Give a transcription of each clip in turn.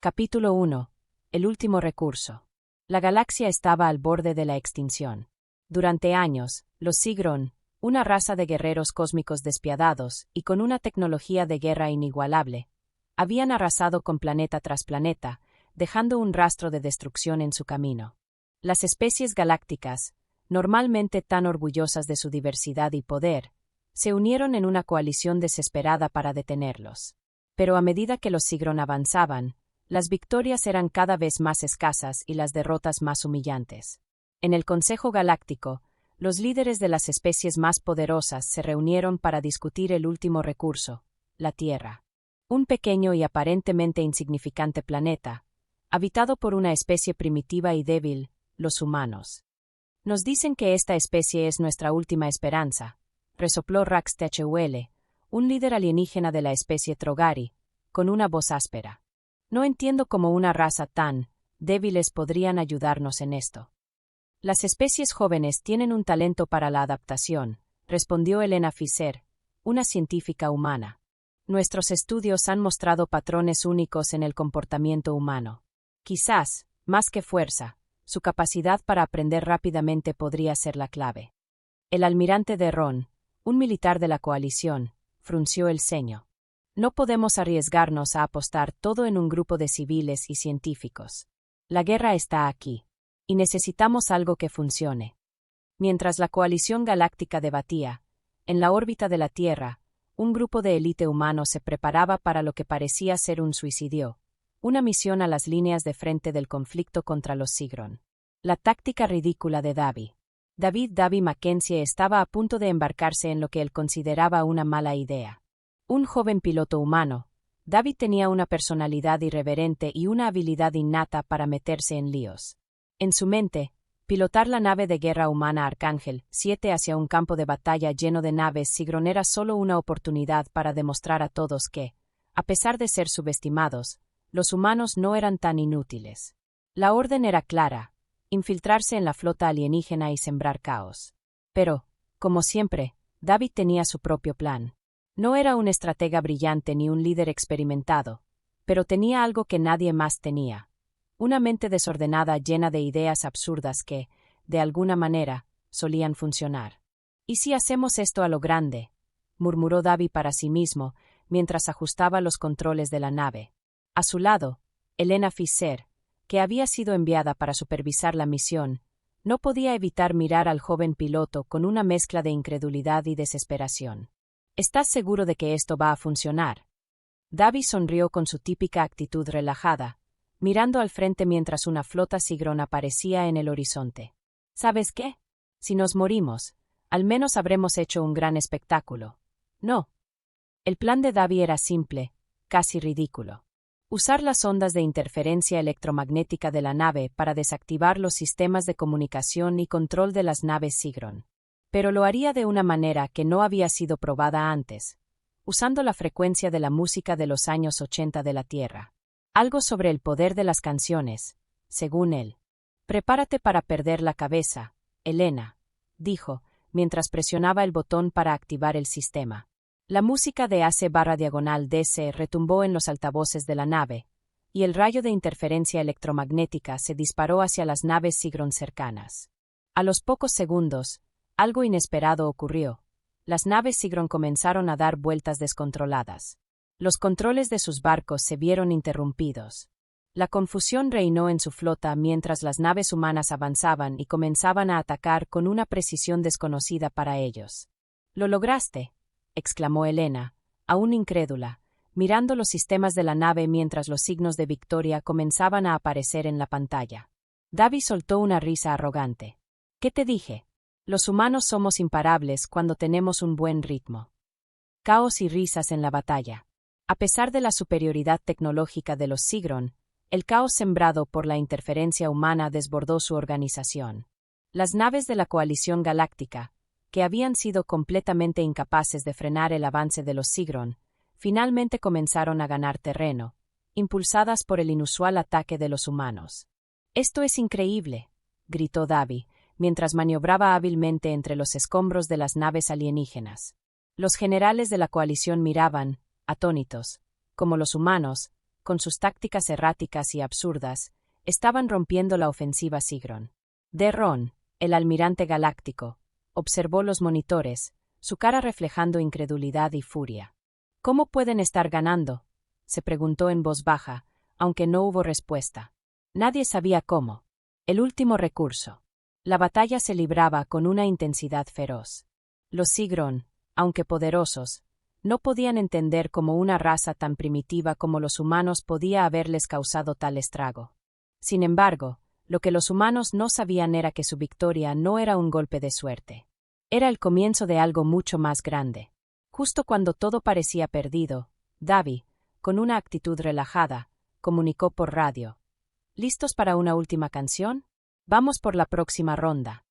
Capítulo 1. El último recurso. La galaxia estaba al borde de la extinción. Durante años, los Zigron, una raza de guerreros cósmicos despiadados y con una tecnología de guerra inigualable, habían arrasado con planeta tras planeta, dejando un rastro de destrucción en su camino. Las especies galácticas, normalmente tan orgullosas de su diversidad y poder, se unieron en una coalición desesperada para detenerlos. Pero a medida que los Zigron avanzaban, las victorias eran cada vez más escasas y las derrotas más humillantes. En el Consejo Galáctico, los líderes de las especies más poderosas se reunieron para discutir el último recurso, la Tierra. Un pequeño y aparentemente insignificante planeta, habitado por una especie primitiva y débil, los humanos. Nos dicen que esta especie es nuestra última esperanza, resopló Rax Thl, un líder alienígena de la especie Trogari, con una voz áspera. No entiendo cómo una raza tan débiles podrían ayudarnos en esto. Las especies jóvenes tienen un talento para la adaptación, respondió Elena Fisher, una científica humana. Nuestros estudios han mostrado patrones únicos en el comportamiento humano. Quizás, más que fuerza, su capacidad para aprender rápidamente podría ser la clave. El almirante de Ron, un militar de la coalición, frunció el ceño. No podemos arriesgarnos a apostar todo en un grupo de civiles y científicos. La guerra está aquí, y necesitamos algo que funcione. Mientras la coalición galáctica debatía, en la órbita de la Tierra, un grupo de élite humano se preparaba para lo que parecía ser un suicidio, una misión a las líneas de frente del conflicto contra los Zigron. La táctica ridícula de David Mackenzie estaba a punto de embarcarse en lo que él consideraba una mala idea. Un joven piloto humano, David tenía una personalidad irreverente y una habilidad innata para meterse en líos. En su mente, pilotar la nave de guerra humana Arcángel 7 hacia un campo de batalla lleno de naves Zigron era solo una oportunidad para demostrar a todos que, a pesar de ser subestimados, los humanos no eran tan inútiles. La orden era clara: infiltrarse en la flota alienígena y sembrar caos. Pero, como siempre, David tenía su propio plan. No era un estratega brillante ni un líder experimentado, pero tenía algo que nadie más tenía: una mente desordenada llena de ideas absurdas que, de alguna manera, solían funcionar. ¿Y si hacemos esto a lo grande?, murmuró David para sí mismo, mientras ajustaba los controles de la nave. A su lado, Elena Fisher, que había sido enviada para supervisar la misión, no podía evitar mirar al joven piloto con una mezcla de incredulidad y desesperación. ¿Estás seguro de que esto va a funcionar? David sonrió con su típica actitud relajada, mirando al frente mientras una flota Zigron aparecía en el horizonte. ¿Sabes qué? Si nos morimos, al menos habremos hecho un gran espectáculo. No. El plan de David era simple, casi ridículo. Usar las ondas de interferencia electromagnética de la nave para desactivar los sistemas de comunicación y control de las naves Zigron. Pero lo haría de una manera que no había sido probada antes, usando la frecuencia de la música de los años 80 de la Tierra. Algo sobre el poder de las canciones, según él. «Prepárate para perder la cabeza, Elena», dijo, mientras presionaba el botón para activar el sistema. La música de AC/DC retumbó en los altavoces de la nave, y el rayo de interferencia electromagnética se disparó hacia las naves Zigron cercanas. A los pocos segundos, algo inesperado ocurrió. Las naves Zigron comenzaron a dar vueltas descontroladas. Los controles de sus barcos se vieron interrumpidos. La confusión reinó en su flota mientras las naves humanas avanzaban y comenzaban a atacar con una precisión desconocida para ellos. «¡Lo lograste!», exclamó Elena, aún incrédula, mirando los sistemas de la nave mientras los signos de victoria comenzaban a aparecer en la pantalla. David soltó una risa arrogante. «¿Qué te dije? Los humanos somos imparables cuando tenemos un buen ritmo». Caos y risas en la batalla. A pesar de la superioridad tecnológica de los Zigron, el caos sembrado por la interferencia humana desbordó su organización. Las naves de la coalición galáctica, que habían sido completamente incapaces de frenar el avance de los Zigron, finalmente comenzaron a ganar terreno, impulsadas por el inusual ataque de los humanos. «¡Esto es increíble!», gritó David, mientras maniobraba hábilmente entre los escombros de las naves alienígenas. Los generales de la coalición miraban, atónitos, como los humanos, con sus tácticas erráticas y absurdas, estaban rompiendo la ofensiva Zigron. Ron, el almirante galáctico, observó los monitores, su cara reflejando incredulidad y furia. ¿Cómo pueden estar ganando?, se preguntó en voz baja, aunque no hubo respuesta. Nadie sabía cómo. El último recurso. La batalla se libraba con una intensidad feroz. Los Zigron, aunque poderosos, no podían entender cómo una raza tan primitiva como los humanos podía haberles causado tal estrago. Sin embargo, lo que los humanos no sabían era que su victoria no era un golpe de suerte. Era el comienzo de algo mucho más grande. Justo cuando todo parecía perdido, Davi, con una actitud relajada, comunicó por radio: ¿Listos para una última canción? Vamos por la próxima ronda.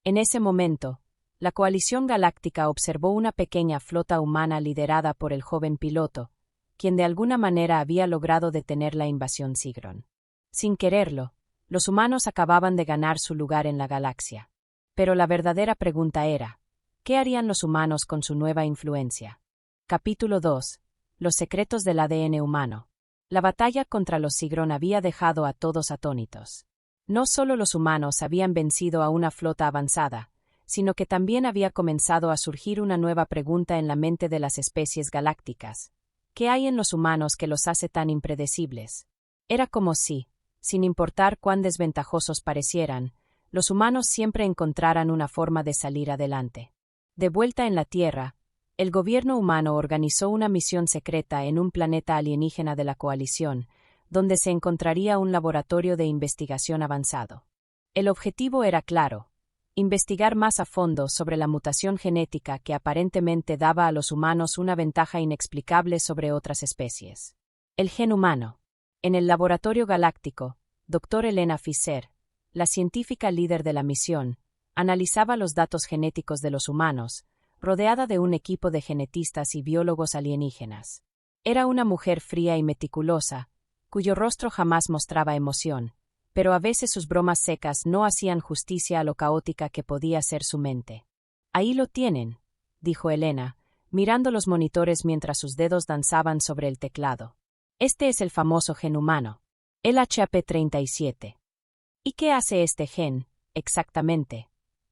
En ese momento, la coalición galáctica observó una pequeña flota humana liderada por el joven piloto, quien de alguna manera había logrado detener la invasión Zigron. Sin quererlo, los humanos acababan de ganar su lugar en la galaxia. Pero la verdadera pregunta era: ¿qué harían los humanos con su nueva influencia? Capítulo 2. Los secretos del ADN humano. La batalla contra los Zigron había dejado a todos atónitos. No solo los humanos habían vencido a una flota avanzada, sino que también había comenzado a surgir una nueva pregunta en la mente de las especies galácticas. ¿Qué hay en los humanos que los hace tan impredecibles? Era como si, sin importar cuán desventajosos parecieran, los humanos siempre encontraran una forma de salir adelante. De vuelta en la Tierra, el gobierno humano organizó una misión secreta en un planeta alienígena de la coalición, donde se encontraría un laboratorio de investigación avanzado. El objetivo era claro: investigar más a fondo sobre la mutación genética que aparentemente daba a los humanos una ventaja inexplicable sobre otras especies. El gen humano. En el laboratorio galáctico, Dr. Elena Fischer, la científica líder de la misión, analizaba los datos genéticos de los humanos, rodeada de un equipo de genetistas y biólogos alienígenas. Era una mujer fría y meticulosa, cuyo rostro jamás mostraba emoción, pero a veces sus bromas secas no hacían justicia a lo caótica que podía ser su mente. «Ahí lo tienen», dijo Elena, mirando los monitores mientras sus dedos danzaban sobre el teclado. «Este es el famoso gen humano, el HAP37. ¿Y qué hace este gen, exactamente?»,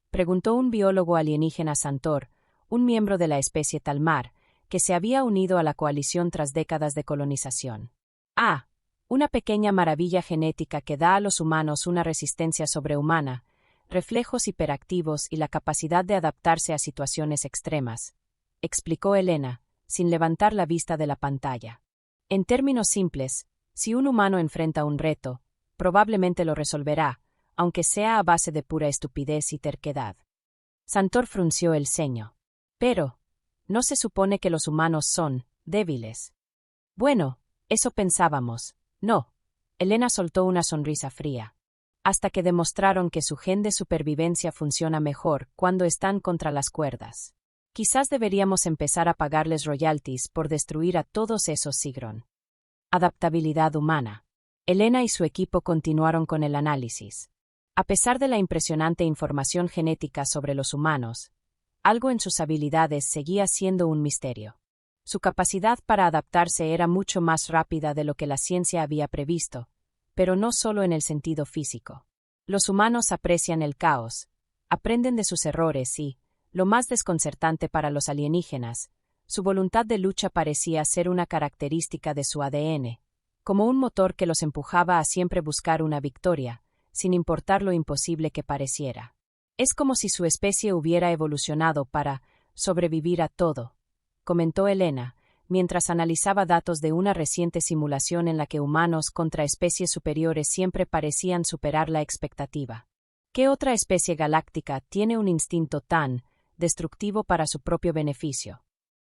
preguntó un biólogo alienígena Santor, un miembro de la especie Talmar, que se había unido a la coalición tras décadas de colonización. «Ah, una pequeña maravilla genética que da a los humanos una resistencia sobrehumana, reflejos hiperactivos y la capacidad de adaptarse a situaciones extremas», explicó Elena, sin levantar la vista de la pantalla. En términos simples, si un humano enfrenta un reto, probablemente lo resolverá, aunque sea a base de pura estupidez y terquedad. Santor frunció el ceño. «Pero, ¿no se supone que los humanos son débiles?» «Bueno, eso pensábamos. No», Elena soltó una sonrisa fría. «Hasta que demostraron que su gen de supervivencia funciona mejor cuando están contra las cuerdas. Quizás deberíamos empezar a pagarles royalties por destruir a todos esos Zigron». Adaptabilidad humana. Elena y su equipo continuaron con el análisis. A pesar de la impresionante información genética sobre los humanos, algo en sus habilidades seguía siendo un misterio. Su capacidad para adaptarse era mucho más rápida de lo que la ciencia había previsto, pero no solo en el sentido físico. Los humanos aprecian el caos, aprenden de sus errores y, lo más desconcertante para los alienígenas, su voluntad de lucha parecía ser una característica de su ADN, como un motor que los empujaba a siempre buscar una victoria, sin importar lo imposible que pareciera. «Es como si su especie hubiera evolucionado para sobrevivir a todo», comentó Elena, mientras analizaba datos de una reciente simulación en la que humanos contra especies superiores siempre parecían superar la expectativa. ¿Qué otra especie galáctica tiene un instinto tan destructivo para su propio beneficio?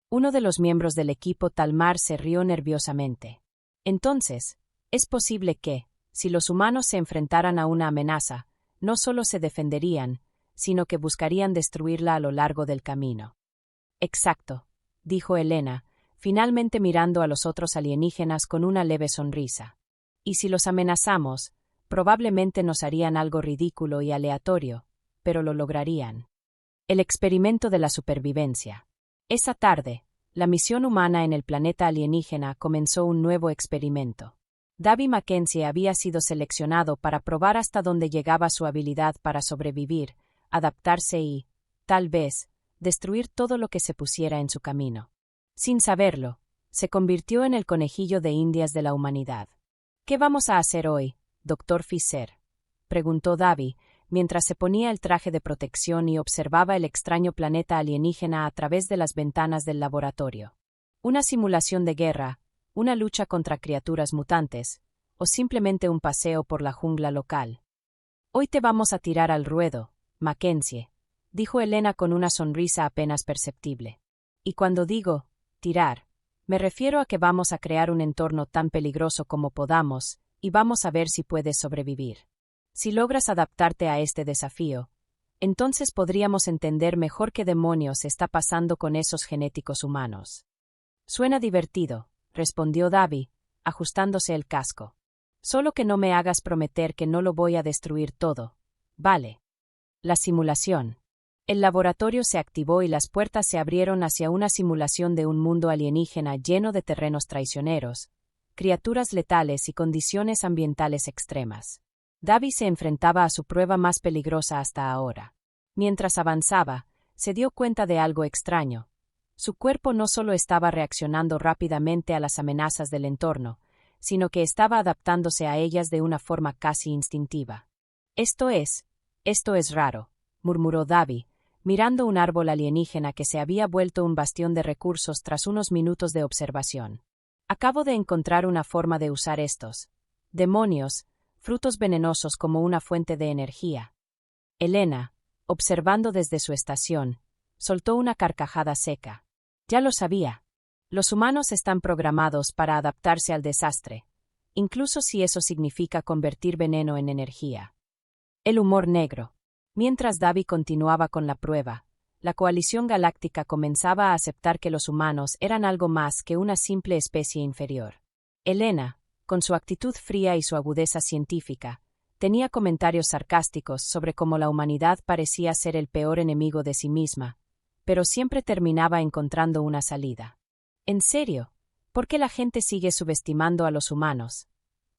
Uno de los miembros del equipo Talmar se rió nerviosamente. «Entonces, es posible que, si los humanos se enfrentaran a una amenaza, no solo se defenderían, sino que buscarían destruirla a lo largo del camino». «Exacto», dijo Elena, finalmente mirando a los otros alienígenas con una leve sonrisa. «Y si los amenazamos, probablemente nos harían algo ridículo y aleatorio, pero lo lograrían». El experimento de la supervivencia. Esa tarde, la misión humana en el planeta alienígena comenzó un nuevo experimento. Davy Mackenzie había sido seleccionado para probar hasta dónde llegaba su habilidad para sobrevivir, adaptarse y, tal vez, destruir todo lo que se pusiera en su camino. Sin saberlo, se convirtió en el conejillo de Indias de la humanidad. ¿Qué vamos a hacer hoy, Dr. Fisher?, preguntó Davy, mientras se ponía el traje de protección y observaba el extraño planeta alienígena a través de las ventanas del laboratorio. ¿Una simulación de guerra, una lucha contra criaturas mutantes, o simplemente un paseo por la jungla local? Hoy te vamos a tirar al ruedo, Mackenzie, dijo Elena con una sonrisa apenas perceptible. Y cuando digo tirar, me refiero a que vamos a crear un entorno tan peligroso como podamos, y vamos a ver si puedes sobrevivir. Si logras adaptarte a este desafío, entonces podríamos entender mejor qué demonios está pasando con esos genéticos humanos. Suena divertido, respondió Davy, ajustándose el casco. Solo que no me hagas prometer que no lo voy a destruir todo, ¿vale? La simulación. El laboratorio se activó y las puertas se abrieron hacia una simulación de un mundo alienígena lleno de terrenos traicioneros, criaturas letales y condiciones ambientales extremas. Davy se enfrentaba a su prueba más peligrosa hasta ahora. Mientras avanzaba, se dio cuenta de algo extraño. Su cuerpo no solo estaba reaccionando rápidamente a las amenazas del entorno, sino que estaba adaptándose a ellas de una forma casi instintiva. Esto es raro, murmuró Davy, mirando un árbol alienígena que se había vuelto un bastión de recursos tras unos minutos de observación. Acabo de encontrar una forma de usar estos demonios, frutos venenosos como una fuente de energía. Elena, observando desde su estación, soltó una carcajada seca. Ya lo sabía. Los humanos están programados para adaptarse al desastre, incluso si eso significa convertir veneno en energía. El humor negro. Mientras Davy continuaba con la prueba, la coalición galáctica comenzaba a aceptar que los humanos eran algo más que una simple especie inferior. Elena, con su actitud fría y su agudeza científica, tenía comentarios sarcásticos sobre cómo la humanidad parecía ser el peor enemigo de sí misma, pero siempre terminaba encontrando una salida. ¿En serio? ¿Por qué la gente sigue subestimando a los humanos?,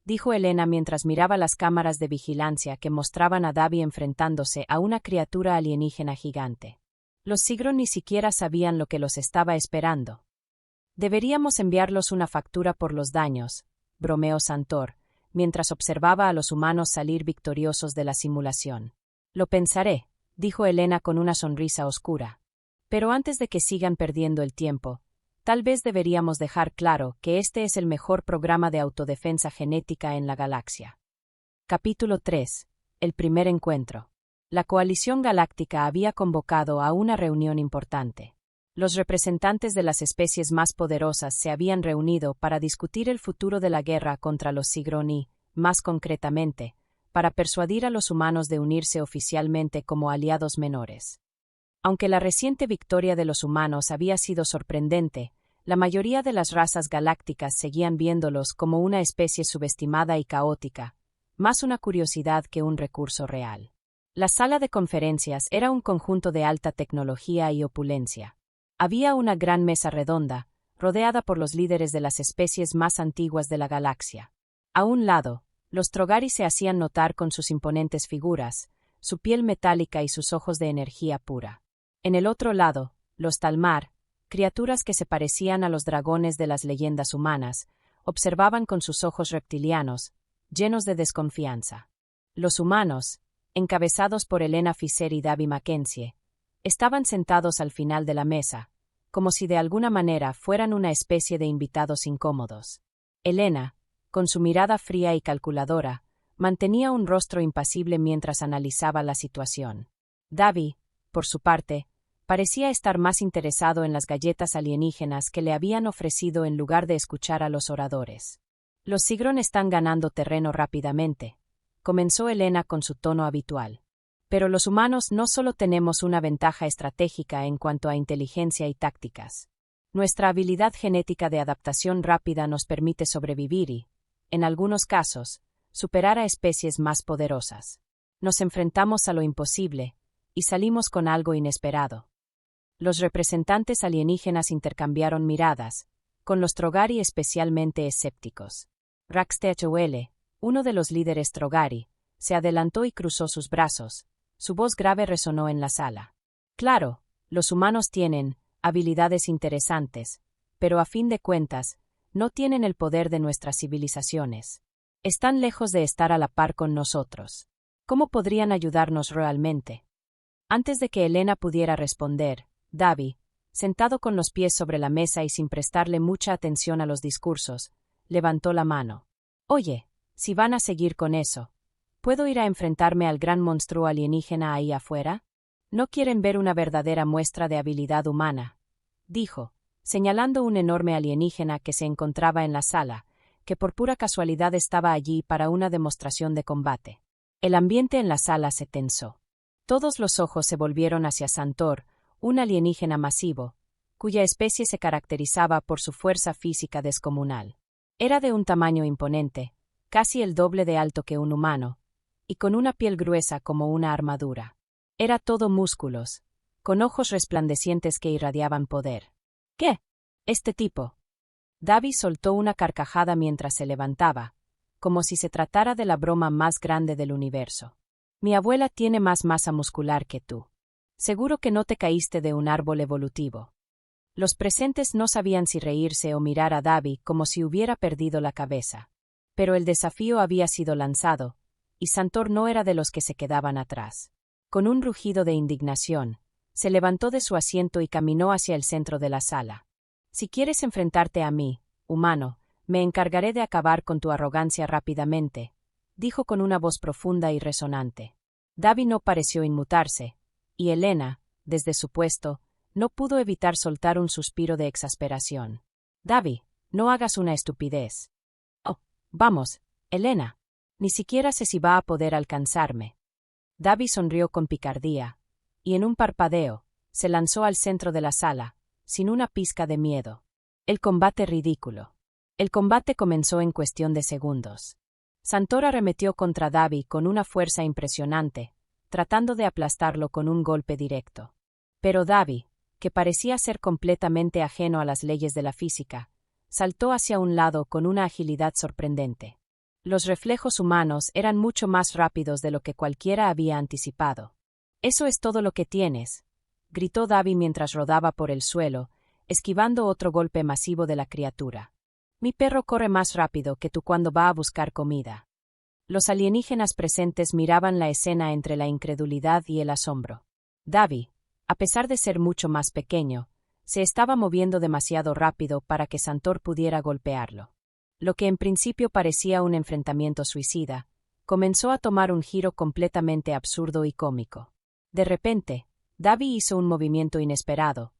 dijo Elena mientras miraba las cámaras de vigilancia que mostraban a Davy enfrentándose a una criatura alienígena gigante. Los Sigron ni siquiera sabían lo que los estaba esperando. Deberíamos enviarlos una factura por los daños, bromeó Santor, mientras observaba a los humanos salir victoriosos de la simulación. Lo pensaré, dijo Elena con una sonrisa oscura. Pero antes de que sigan perdiendo el tiempo, tal vez deberíamos dejar claro que este es el mejor programa de autodefensa genética en la galaxia. Capítulo 3. El primer encuentro. La coalición galáctica había convocado a una reunión importante. Los representantes de las especies más poderosas se habían reunido para discutir el futuro de la guerra contra los Sigron y, más concretamente, para persuadir a los humanos de unirse oficialmente como aliados menores. Aunque la reciente victoria de los humanos había sido sorprendente, la mayoría de las razas galácticas seguían viéndolos como una especie subestimada y caótica, más una curiosidad que un recurso real. La sala de conferencias era un conjunto de alta tecnología y opulencia. Había una gran mesa redonda, rodeada por los líderes de las especies más antiguas de la galaxia. A un lado, los Trogari se hacían notar con sus imponentes figuras, su piel metálica y sus ojos de energía pura. En el otro lado, los Talmar, criaturas que se parecían a los dragones de las leyendas humanas, observaban con sus ojos reptilianos, llenos de desconfianza. Los humanos, encabezados por Elena Fisher y Davy Mackenzie, estaban sentados al final de la mesa, como si de alguna manera fueran una especie de invitados incómodos. Elena, con su mirada fría y calculadora, mantenía un rostro impasible mientras analizaba la situación. Davy, por su parte, parecía estar más interesado en las galletas alienígenas que le habían ofrecido en lugar de escuchar a los oradores. Los Sigron están ganando terreno rápidamente, comenzó Elena con su tono habitual. Pero los humanos no solo tenemos una ventaja estratégica en cuanto a inteligencia y tácticas. Nuestra habilidad genética de adaptación rápida nos permite sobrevivir y, en algunos casos, superar a especies más poderosas. Nos enfrentamos a lo imposible, y salimos con algo inesperado. Los representantes alienígenas intercambiaron miradas, con los Trogari especialmente escépticos. Raxtechuele, uno de los líderes Trogari, se adelantó y cruzó sus brazos. Su voz grave resonó en la sala. Claro, los humanos tienen habilidades interesantes, pero a fin de cuentas, no tienen el poder de nuestras civilizaciones. Están lejos de estar a la par con nosotros. ¿Cómo podrían ayudarnos realmente? Antes de que Elena pudiera responder, Davi, sentado con los pies sobre la mesa y sin prestarle mucha atención a los discursos, levantó la mano. Oye, si van a seguir con eso, ¿puedo ir a enfrentarme al gran monstruo alienígena ahí afuera? ¿No quieren ver una verdadera muestra de habilidad humana?, dijo, señalando un enorme alienígena que se encontraba en la sala, que por pura casualidad estaba allí para una demostración de combate. El ambiente en la sala se tensó. Todos los ojos se volvieron hacia Santor, un alienígena masivo, cuya especie se caracterizaba por su fuerza física descomunal. Era de un tamaño imponente, casi el doble de alto que un humano, y con una piel gruesa como una armadura. Era todo músculos, con ojos resplandecientes que irradiaban poder. ¿Qué? ¿Este tipo? Davi soltó una carcajada mientras se levantaba, como si se tratara de la broma más grande del universo. Mi abuela tiene más masa muscular que tú. Seguro que no te caíste de un árbol evolutivo. Los presentes no sabían si reírse o mirar a Davi como si hubiera perdido la cabeza. Pero el desafío había sido lanzado, y Santor no era de los que se quedaban atrás. Con un rugido de indignación, se levantó de su asiento y caminó hacia el centro de la sala. Si quieres enfrentarte a mí, humano, me encargaré de acabar con tu arrogancia rápidamente, dijo con una voz profunda y resonante. Davi no pareció inmutarse, y Elena, desde su puesto, no pudo evitar soltar un suspiro de exasperación. Davi, no hagas una estupidez. Oh, vamos, Elena. Ni siquiera sé si va a poder alcanzarme. Davi sonrió con picardía, y en un parpadeo, se lanzó al centro de la sala, sin una pizca de miedo. El combate ridículo. El combate comenzó en cuestión de segundos. Santor arremetió contra Davi con una fuerza impresionante, tratando de aplastarlo con un golpe directo. Pero Davi, que parecía ser completamente ajeno a las leyes de la física, saltó hacia un lado con una agilidad sorprendente. Los reflejos humanos eran mucho más rápidos de lo que cualquiera había anticipado. «Eso es todo lo que tienes», gritó Davi mientras rodaba por el suelo, esquivando otro golpe masivo de la criatura. «Mi perro corre más rápido que tú cuando va a buscar comida». Los alienígenas presentes miraban la escena entre la incredulidad y el asombro. Davi, a pesar de ser mucho más pequeño, se estaba moviendo demasiado rápido para que Santor pudiera golpearlo. Lo que en principio parecía un enfrentamiento suicida, comenzó a tomar un giro completamente absurdo y cómico. De repente, Davi hizo un movimiento inesperado.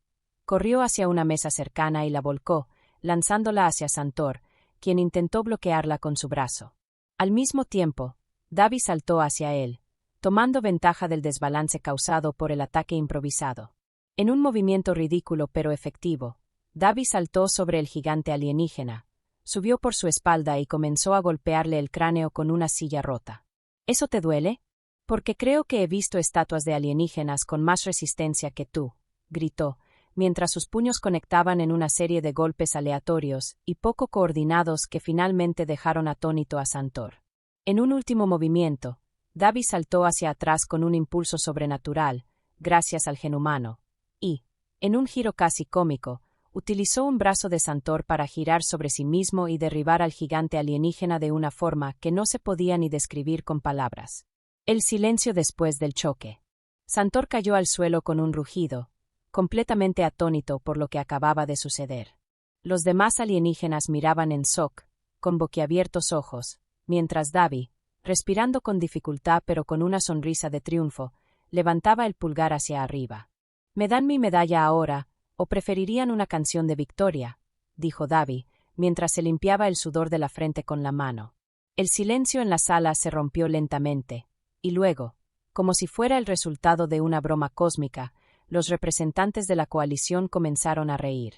Corrió hacia una mesa cercana y la volcó, lanzándola hacia Santor, quien intentó bloquearla con su brazo. Al mismo tiempo, Davi saltó hacia él, tomando ventaja del desbalance causado por el ataque improvisado. En un movimiento ridículo pero efectivo, Davi saltó sobre el gigante alienígena, subió por su espalda y comenzó a golpearle el cráneo con una silla rota. ¿Eso te duele? Porque creo que he visto estatuas de alienígenas con más resistencia que tú, gritó, mientras sus puños conectaban en una serie de golpes aleatorios y poco coordinados que finalmente dejaron atónito a Santor. En un último movimiento, Davi saltó hacia atrás con un impulso sobrenatural, gracias al gen humano, y, en un giro casi cómico, utilizó un brazo de Santor para girar sobre sí mismo y derribar al gigante alienígena de una forma que no se podía ni describir con palabras. El silencio después del choque. Santor cayó al suelo con un rugido, completamente atónito por lo que acababa de suceder. Los demás alienígenas miraban en shock, con boquiabiertos ojos, mientras Davi, respirando con dificultad pero con una sonrisa de triunfo, levantaba el pulgar hacia arriba. «¿Me dan mi medalla ahora, o preferirían una canción de victoria?», dijo Davi, mientras se limpiaba el sudor de la frente con la mano. El silencio en la sala se rompió lentamente, y luego, como si fuera el resultado de una broma cósmica, los representantes de la coalición comenzaron a reír.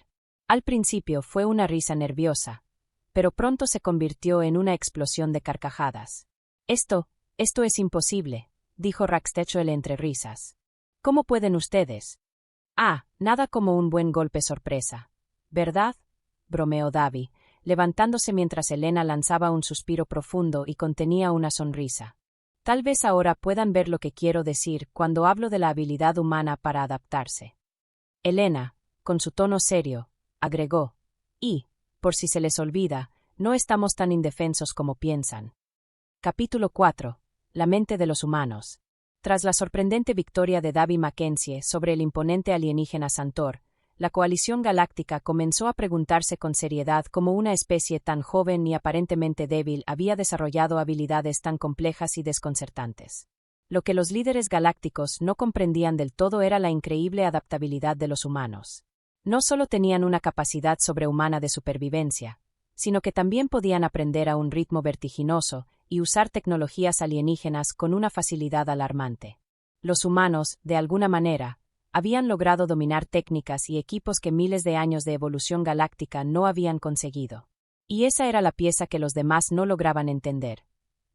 Al principio fue una risa nerviosa, pero pronto se convirtió en una explosión de carcajadas. Esto es imposible», dijo Raxtechuele entre risas. «¿Cómo pueden ustedes?» «Ah, nada como un buen golpe sorpresa. ¿Verdad?», bromeó Davi, levantándose mientras Elena lanzaba un suspiro profundo y contenía una sonrisa. Tal vez ahora puedan ver lo que quiero decir cuando hablo de la habilidad humana para adaptarse. Elena, con su tono serio, agregó, y, por si se les olvida, no estamos tan indefensos como piensan. Capítulo 4. La mente de los humanos. Tras la sorprendente victoria de Davy Mackenzie sobre el imponente alienígena Santor, la coalición galáctica comenzó a preguntarse con seriedad cómo una especie tan joven y aparentemente débil había desarrollado habilidades tan complejas y desconcertantes. Lo que los líderes galácticos no comprendían del todo era la increíble adaptabilidad de los humanos. No solo tenían una capacidad sobrehumana de supervivencia, sino que también podían aprender a un ritmo vertiginoso y usar tecnologías alienígenas con una facilidad alarmante. Los humanos, de alguna manera, habían logrado dominar técnicas y equipos que miles de años de evolución galáctica no habían conseguido. Y esa era la pieza que los demás no lograban entender.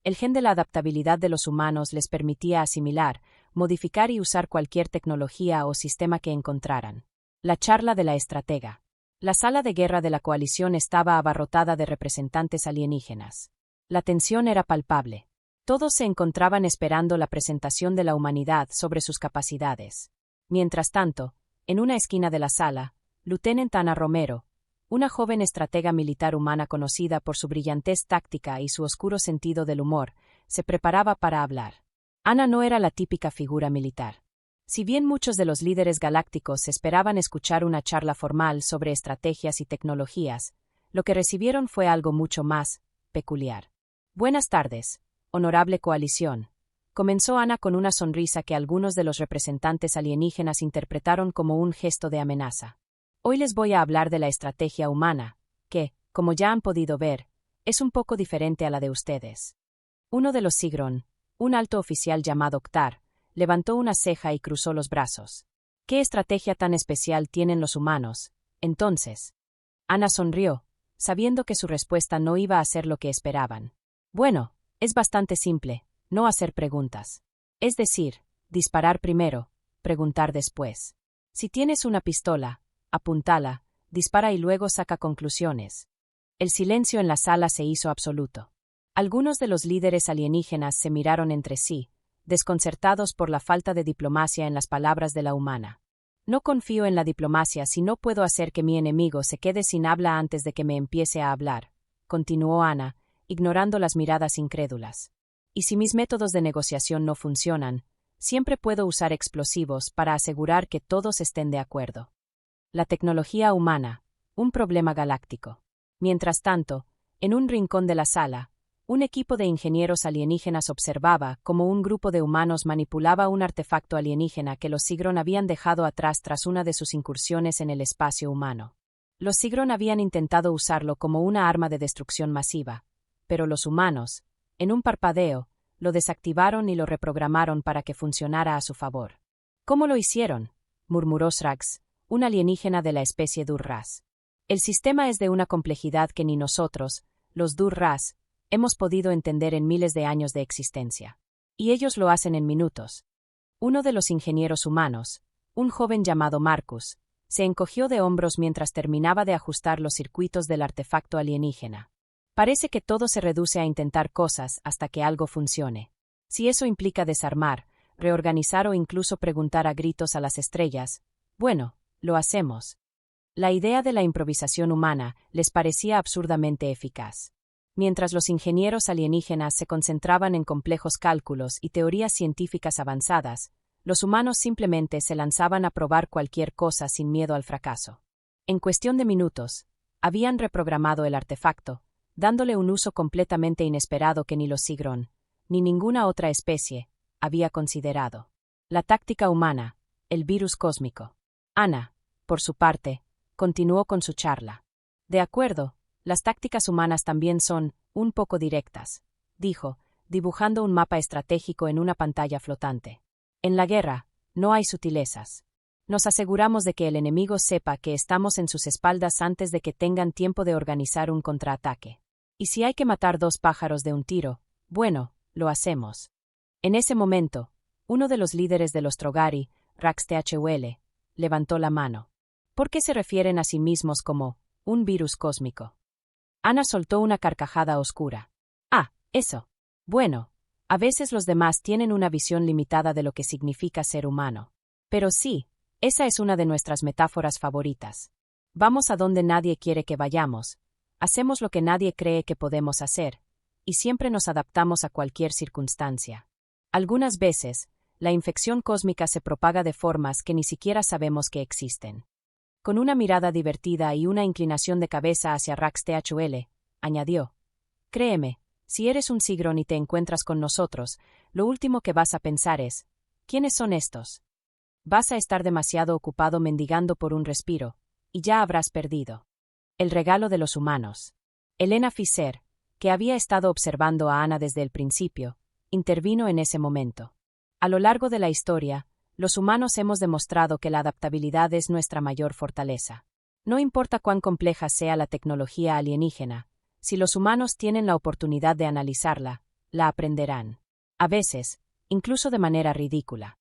El gen de la adaptabilidad de los humanos les permitía asimilar, modificar y usar cualquier tecnología o sistema que encontraran. La charla de la estratega. La sala de guerra de la coalición estaba abarrotada de representantes alienígenas. La tensión era palpable. Todos se encontraban esperando la presentación de la humanidad sobre sus capacidades. Mientras tanto, en una esquina de la sala, Lieutenant Ana Romero, una joven estratega militar humana conocida por su brillantez táctica y su oscuro sentido del humor, se preparaba para hablar. Ana no era la típica figura militar. Si bien muchos de los líderes galácticos esperaban escuchar una charla formal sobre estrategias y tecnologías, lo que recibieron fue algo mucho más peculiar. Buenas tardes, honorable coalición. Comenzó Ana con una sonrisa que algunos de los representantes alienígenas interpretaron como un gesto de amenaza. Hoy les voy a hablar de la estrategia humana, que, como ya han podido ver, es un poco diferente a la de ustedes. Uno de los Sigron, un alto oficial llamado Oktar, levantó una ceja y cruzó los brazos. ¿Qué estrategia tan especial tienen los humanos, entonces? Ana sonrió, sabiendo que su respuesta no iba a ser lo que esperaban. Bueno, es bastante simple. No hacer preguntas. Es decir, disparar primero, preguntar después. Si tienes una pistola, apúntala, dispara y luego saca conclusiones. El silencio en la sala se hizo absoluto. Algunos de los líderes alienígenas se miraron entre sí, desconcertados por la falta de diplomacia en las palabras de la humana. No confío en la diplomacia si no puedo hacer que mi enemigo se quede sin habla antes de que me empiece a hablar, continuó Ana, ignorando las miradas incrédulas. Y si mis métodos de negociación no funcionan, siempre puedo usar explosivos para asegurar que todos estén de acuerdo. La tecnología humana, un problema galáctico. Mientras tanto, en un rincón de la sala, un equipo de ingenieros alienígenas observaba cómo un grupo de humanos manipulaba un artefacto alienígena que los Sigron habían dejado atrás tras una de sus incursiones en el espacio humano. Los Sigron habían intentado usarlo como una arma de destrucción masiva, pero los humanos, en un parpadeo, lo desactivaron y lo reprogramaron para que funcionara a su favor. ¿Cómo lo hicieron?, murmuró Srax, un alienígena de la especie Dur-Ras. El sistema es de una complejidad que ni nosotros, los Dur-Ras, hemos podido entender en miles de años de existencia. Y ellos lo hacen en minutos. Uno de los ingenieros humanos, un joven llamado Marcus, se encogió de hombros mientras terminaba de ajustar los circuitos del artefacto alienígena. Parece que todo se reduce a intentar cosas hasta que algo funcione. Si eso implica desarmar, reorganizar o incluso preguntar a gritos a las estrellas, bueno, lo hacemos. La idea de la improvisación humana les parecía absurdamente eficaz. Mientras los ingenieros alienígenas se concentraban en complejos cálculos y teorías científicas avanzadas, los humanos simplemente se lanzaban a probar cualquier cosa sin miedo al fracaso. En cuestión de minutos, habían reprogramado el artefacto, dándole un uso completamente inesperado que ni los Sigron, ni ninguna otra especie, había considerado. La táctica humana, el virus cósmico. Ana, por su parte, continuó con su charla. De acuerdo, las tácticas humanas también son, un poco directas, dijo, dibujando un mapa estratégico en una pantalla flotante. En la guerra, no hay sutilezas. Nos aseguramos de que el enemigo sepa que estamos en sus espaldas antes de que tengan tiempo de organizar un contraataque. Y si hay que matar 2 pájaros de un tiro, bueno, lo hacemos. En ese momento, uno de los líderes de los Trogari, Rax Thul, levantó la mano. ¿Por qué se refieren a sí mismos como un virus cósmico? Ana soltó una carcajada oscura. Ah, eso. Bueno, a veces los demás tienen una visión limitada de lo que significa ser humano. Pero sí, esa es una de nuestras metáforas favoritas. Vamos a donde nadie quiere que vayamos, hacemos lo que nadie cree que podemos hacer, y siempre nos adaptamos a cualquier circunstancia. Algunas veces, la infección cósmica se propaga de formas que ni siquiera sabemos que existen. Con una mirada divertida y una inclinación de cabeza hacia Rax THL, añadió: Créeme, si eres un Sigrón y te encuentras con nosotros, lo último que vas a pensar es: ¿quiénes son estos? Vas a estar demasiado ocupado mendigando por un respiro, y ya habrás perdido. El regalo de los humanos. Elena Fischer, que había estado observando a Ana desde el principio, intervino en ese momento. A lo largo de la historia, los humanos hemos demostrado que la adaptabilidad es nuestra mayor fortaleza. No importa cuán compleja sea la tecnología alienígena, si los humanos tienen la oportunidad de analizarla, la aprenderán. A veces, incluso de manera ridícula.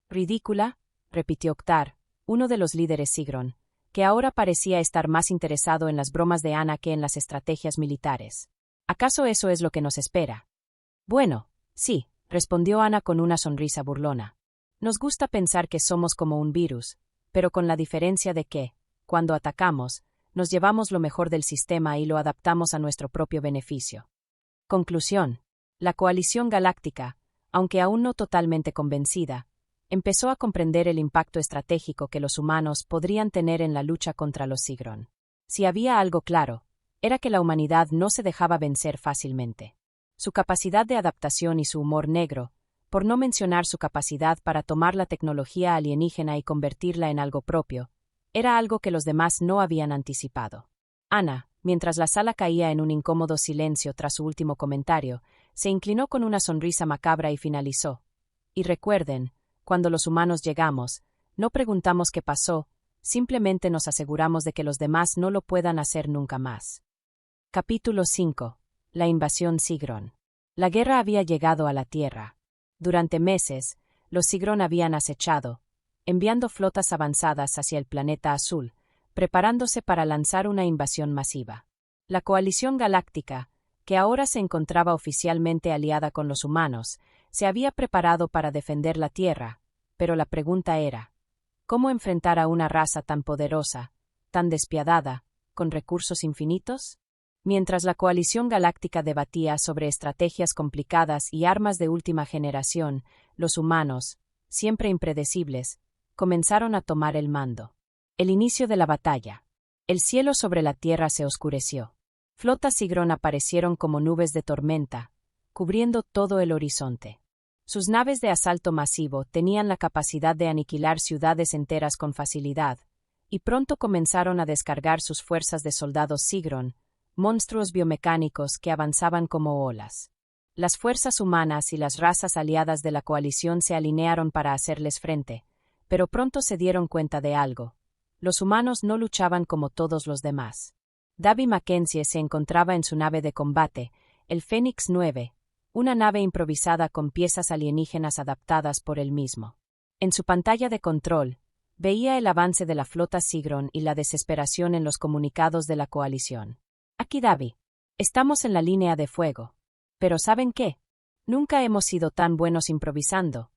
¿Ridícula?, repitió Oktar, uno de los líderes Sigrón, que ahora parecía estar más interesado en las bromas de Ana que en las estrategias militares. ¿Acaso eso es lo que nos espera? Bueno, sí, respondió Ana con una sonrisa burlona. Nos gusta pensar que somos como un virus, pero con la diferencia de que, cuando atacamos, nos llevamos lo mejor del sistema y lo adaptamos a nuestro propio beneficio. Conclusión. La coalición galáctica, aunque aún no totalmente convencida, empezó a comprender el impacto estratégico que los humanos podrían tener en la lucha contra los Sigrón. Si había algo claro, era que la humanidad no se dejaba vencer fácilmente. Su capacidad de adaptación y su humor negro, por no mencionar su capacidad para tomar la tecnología alienígena y convertirla en algo propio, era algo que los demás no habían anticipado. Ana, mientras la sala caía en un incómodo silencio tras su último comentario, se inclinó con una sonrisa macabra y finalizó: Y recuerden, cuando los humanos llegamos, no preguntamos qué pasó, simplemente nos aseguramos de que los demás no lo puedan hacer nunca más. Capítulo 5. La invasión Sigrón. La guerra había llegado a la Tierra. Durante meses, los Sigrón habían acechado, enviando flotas avanzadas hacia el planeta azul, preparándose para lanzar una invasión masiva. La coalición galáctica, que ahora se encontraba oficialmente aliada con los humanos, se había preparado para defender la Tierra, pero la pregunta era: ¿cómo enfrentar a una raza tan poderosa, tan despiadada, con recursos infinitos? Mientras la coalición galáctica debatía sobre estrategias complicadas y armas de última generación, los humanos, siempre impredecibles, comenzaron a tomar el mando. El inicio de la batalla. El cielo sobre la Tierra se oscureció. Flotas Sigrón aparecieron como nubes de tormenta, cubriendo todo el horizonte. Sus naves de asalto masivo tenían la capacidad de aniquilar ciudades enteras con facilidad, y pronto comenzaron a descargar sus fuerzas de soldados Sigrón, monstruos biomecánicos que avanzaban como olas. Las fuerzas humanas y las razas aliadas de la coalición se alinearon para hacerles frente, pero pronto se dieron cuenta de algo: los humanos no luchaban como todos los demás. Davy Mackenzie se encontraba en su nave de combate, el Fénix 9, una nave improvisada con piezas alienígenas adaptadas por él mismo. En su pantalla de control, veía el avance de la flota Sigrón y la desesperación en los comunicados de la coalición. Aquí Davy. Estamos en la línea de fuego. Pero ¿saben qué? Nunca hemos sido tan buenos improvisando,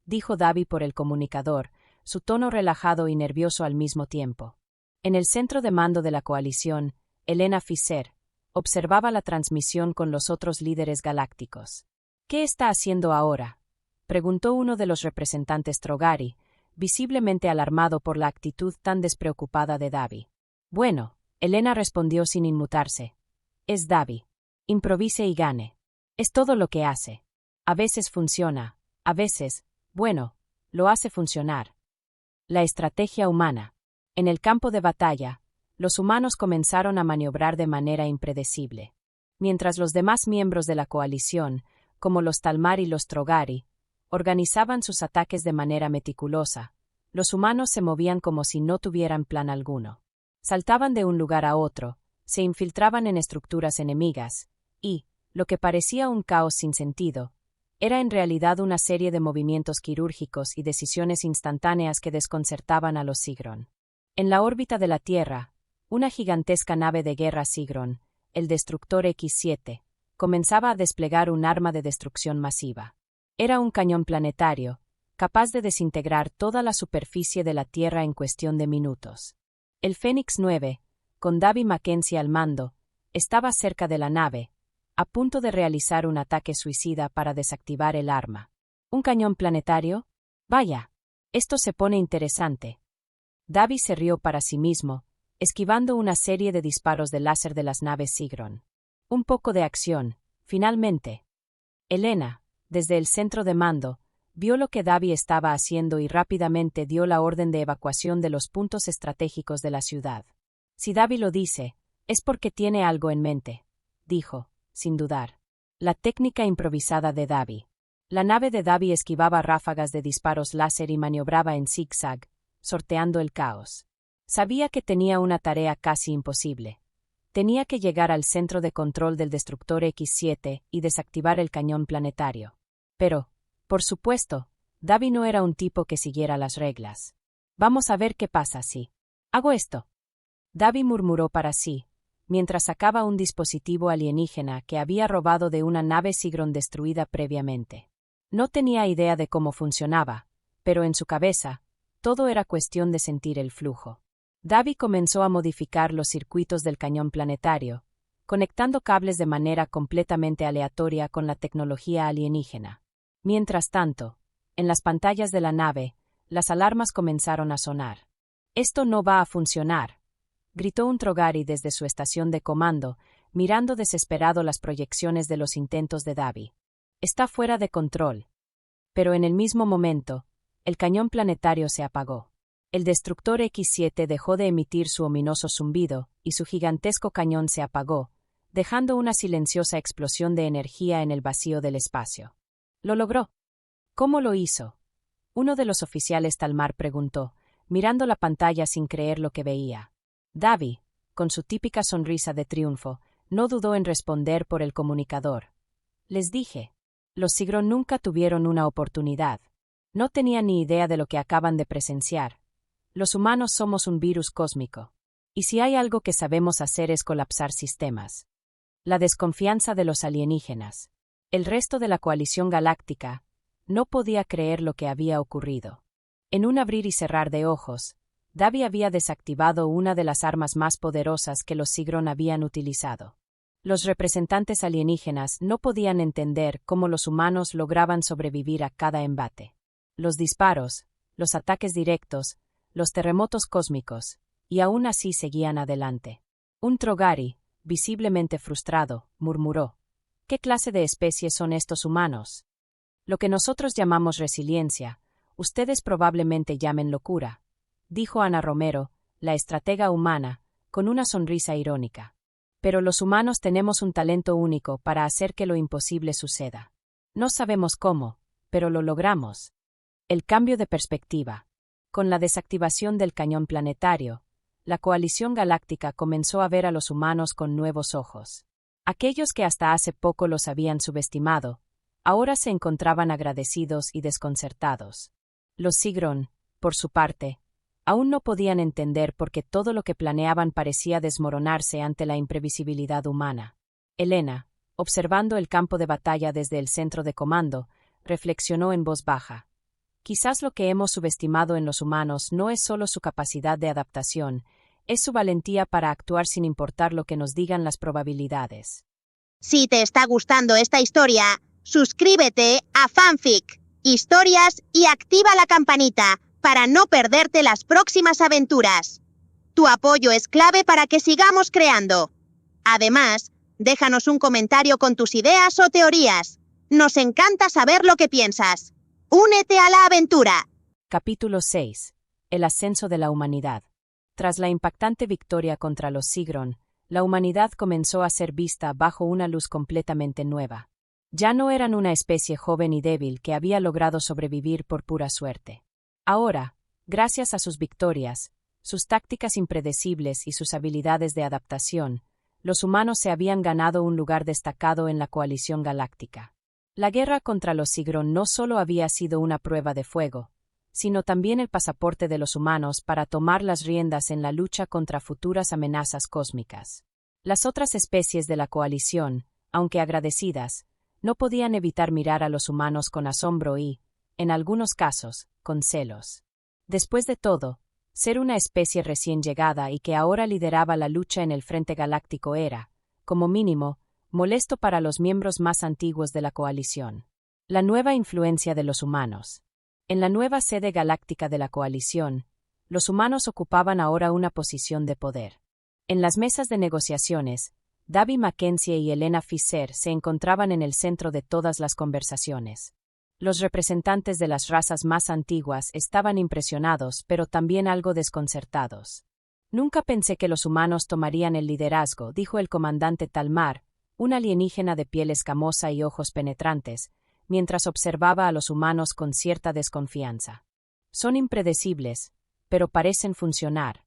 dijo Davy por el comunicador, su tono relajado y nervioso al mismo tiempo. En el centro de mando de la coalición, Elena Fischer observaba la transmisión con los otros líderes galácticos. ¿Qué está haciendo ahora?, preguntó uno de los representantes Trogari, visiblemente alarmado por la actitud tan despreocupada de Davy. Bueno, Elena respondió sin inmutarse. Es Davy. Improvise y gane. Es todo lo que hace. A veces funciona, a veces, bueno, lo hace funcionar. La estrategia humana. En el campo de batalla, los humanos comenzaron a maniobrar de manera impredecible. Mientras los demás miembros de la coalición, como los Talmar y los Trogari, organizaban sus ataques de manera meticulosa, los humanos se movían como si no tuvieran plan alguno. Saltaban de un lugar a otro, se infiltraban en estructuras enemigas, y, lo que parecía un caos sin sentido, era en realidad una serie de movimientos quirúrgicos y decisiones instantáneas que desconcertaban a los Sigrón. En la órbita de la Tierra, una gigantesca nave de guerra Sigrón, el destructor X-7, comenzaba a desplegar un arma de destrucción masiva. Era un cañón planetario, capaz de desintegrar toda la superficie de la Tierra en cuestión de minutos. El Fénix 9, con Davy Mackenzie al mando, estaba cerca de la nave, a punto de realizar un ataque suicida para desactivar el arma. ¿Un cañón planetario? Vaya, esto se pone interesante. Davy se rió para sí mismo, esquivando una serie de disparos de láser de las naves Sigron. Un poco de acción, finalmente. Elena, desde el centro de mando, vio lo que Davy estaba haciendo y rápidamente dio la orden de evacuación de los puntos estratégicos de la ciudad. Si Davy lo dice, es porque tiene algo en mente, dijo, sin dudar. La técnica improvisada de Davy. La nave de Davy esquivaba ráfagas de disparos láser y maniobraba en zigzag, sorteando el caos. Sabía que tenía una tarea casi imposible. Tenía que llegar al centro de control del destructor X-7 y desactivar el cañón planetario. Pero, por supuesto, Davy no era un tipo que siguiera las reglas. Vamos a ver qué pasa si hago esto. Davy murmuró para sí, mientras sacaba un dispositivo alienígena que había robado de una nave Sigron destruida previamente. No tenía idea de cómo funcionaba, pero en su cabeza, todo era cuestión de sentir el flujo. Davy comenzó a modificar los circuitos del cañón planetario, conectando cables de manera completamente aleatoria con la tecnología alienígena. Mientras tanto, en las pantallas de la nave, las alarmas comenzaron a sonar. «Esto no va a funcionar», gritó un Trogari desde su estación de comando, mirando desesperado las proyecciones de los intentos de Davy. «Está fuera de control». Pero en el mismo momento, el cañón planetario se apagó. El destructor X-7 dejó de emitir su ominoso zumbido, y su gigantesco cañón se apagó, dejando una silenciosa explosión de energía en el vacío del espacio. Lo logró. ¿Cómo lo hizo? Uno de los oficiales Talmar preguntó, mirando la pantalla sin creer lo que veía. Davy, con su típica sonrisa de triunfo, no dudó en responder por el comunicador. Les dije. Los Sigron nunca tuvieron una oportunidad. No tenían ni idea de lo que acaban de presenciar. Los humanos somos un virus cósmico. Y si hay algo que sabemos hacer es colapsar sistemas. La desconfianza de los alienígenas. El resto de la coalición galáctica no podía creer lo que había ocurrido. En un abrir y cerrar de ojos, Davy había desactivado una de las armas más poderosas que los Sigron habían utilizado. Los representantes alienígenas no podían entender cómo los humanos lograban sobrevivir a cada embate. Los disparos, los ataques directos, los terremotos cósmicos, y aún así seguían adelante. Un Trogari, visiblemente frustrado, murmuró. ¿Qué clase de especies son estos humanos? Lo que nosotros llamamos resiliencia, ustedes probablemente llamen locura, dijo Ana Romero, la estratega humana, con una sonrisa irónica. Pero los humanos tenemos un talento único para hacer que lo imposible suceda. No sabemos cómo, pero lo logramos. El cambio de perspectiva. Con la desactivación del cañón planetario, la coalición galáctica comenzó a ver a los humanos con nuevos ojos. Aquellos que hasta hace poco los habían subestimado, ahora se encontraban agradecidos y desconcertados. Los Sigron, por su parte, aún no podían entender por qué todo lo que planeaban parecía desmoronarse ante la imprevisibilidad humana. Elena, observando el campo de batalla desde el centro de comando, reflexionó en voz baja. Quizás lo que hemos subestimado en los humanos no es solo su capacidad de adaptación, es su valentía para actuar sin importar lo que nos digan las probabilidades. Si te está gustando esta historia, suscríbete a Fanfic Historias y activa la campanita para no perderte las próximas aventuras. Tu apoyo es clave para que sigamos creando. Además, déjanos un comentario con tus ideas o teorías. Nos encanta saber lo que piensas. ¡Únete a la aventura! Capítulo 6. El ascenso de la humanidad. Tras la impactante victoria contra los Sigron, la humanidad comenzó a ser vista bajo una luz completamente nueva. Ya no eran una especie joven y débil que había logrado sobrevivir por pura suerte. Ahora, gracias a sus victorias, sus tácticas impredecibles y sus habilidades de adaptación, los humanos se habían ganado un lugar destacado en la coalición galáctica. La guerra contra los Sigron no solo había sido una prueba de fuego, sino también el pasaporte de los humanos para tomar las riendas en la lucha contra futuras amenazas cósmicas. Las otras especies de la coalición, aunque agradecidas, no podían evitar mirar a los humanos con asombro y, en algunos casos, con celos. Después de todo, ser una especie recién llegada y que ahora lideraba la lucha en el frente galáctico era, como mínimo, molesto para los miembros más antiguos de la coalición. La nueva influencia de los humanos. En la nueva sede galáctica de la coalición, los humanos ocupaban ahora una posición de poder. En las mesas de negociaciones, Davy Mackenzie y Elena Fisher se encontraban en el centro de todas las conversaciones. Los representantes de las razas más antiguas estaban impresionados, pero también algo desconcertados. Nunca pensé que los humanos tomarían el liderazgo, dijo el comandante Talmar, un alienígena de piel escamosa y ojos penetrantes, mientras observaba a los humanos con cierta desconfianza. Son impredecibles, pero parecen funcionar.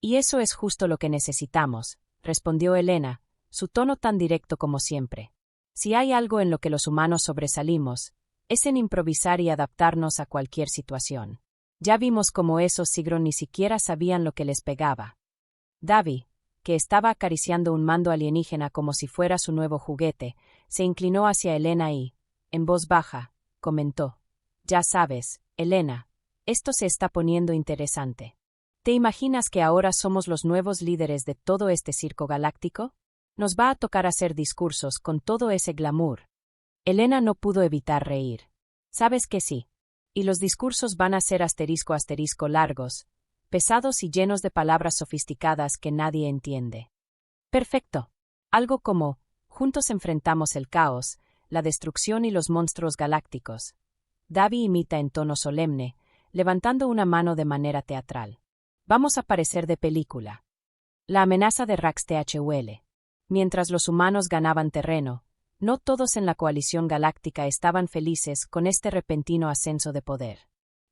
Y eso es justo lo que necesitamos, respondió Elena, su tono tan directo como siempre. Si hay algo en lo que los humanos sobresalimos, es en improvisar y adaptarnos a cualquier situación. Ya vimos cómo esos Sigron ni siquiera sabían lo que les pegaba. Davy, que estaba acariciando un mando alienígena como si fuera su nuevo juguete, se inclinó hacia Elena y, en voz baja, comentó: «Ya sabes, Elena, esto se está poniendo interesante. ¿Te imaginas que ahora somos los nuevos líderes de todo este circo galáctico? Nos va a tocar hacer discursos con todo ese glamour». Elena no pudo evitar reír. «Sabes que sí. Y los discursos van a ser asterisco largos, pesados y llenos de palabras sofisticadas que nadie entiende». «Perfecto. Algo como, juntos enfrentamos el caos, la destrucción y los monstruos galácticos». Davy imita en tono solemne, levantando una mano de manera teatral. «Vamos a parecer de película». La amenaza de Rax THUL. Mientras los humanos ganaban terreno, no todos en la coalición galáctica estaban felices con este repentino ascenso de poder.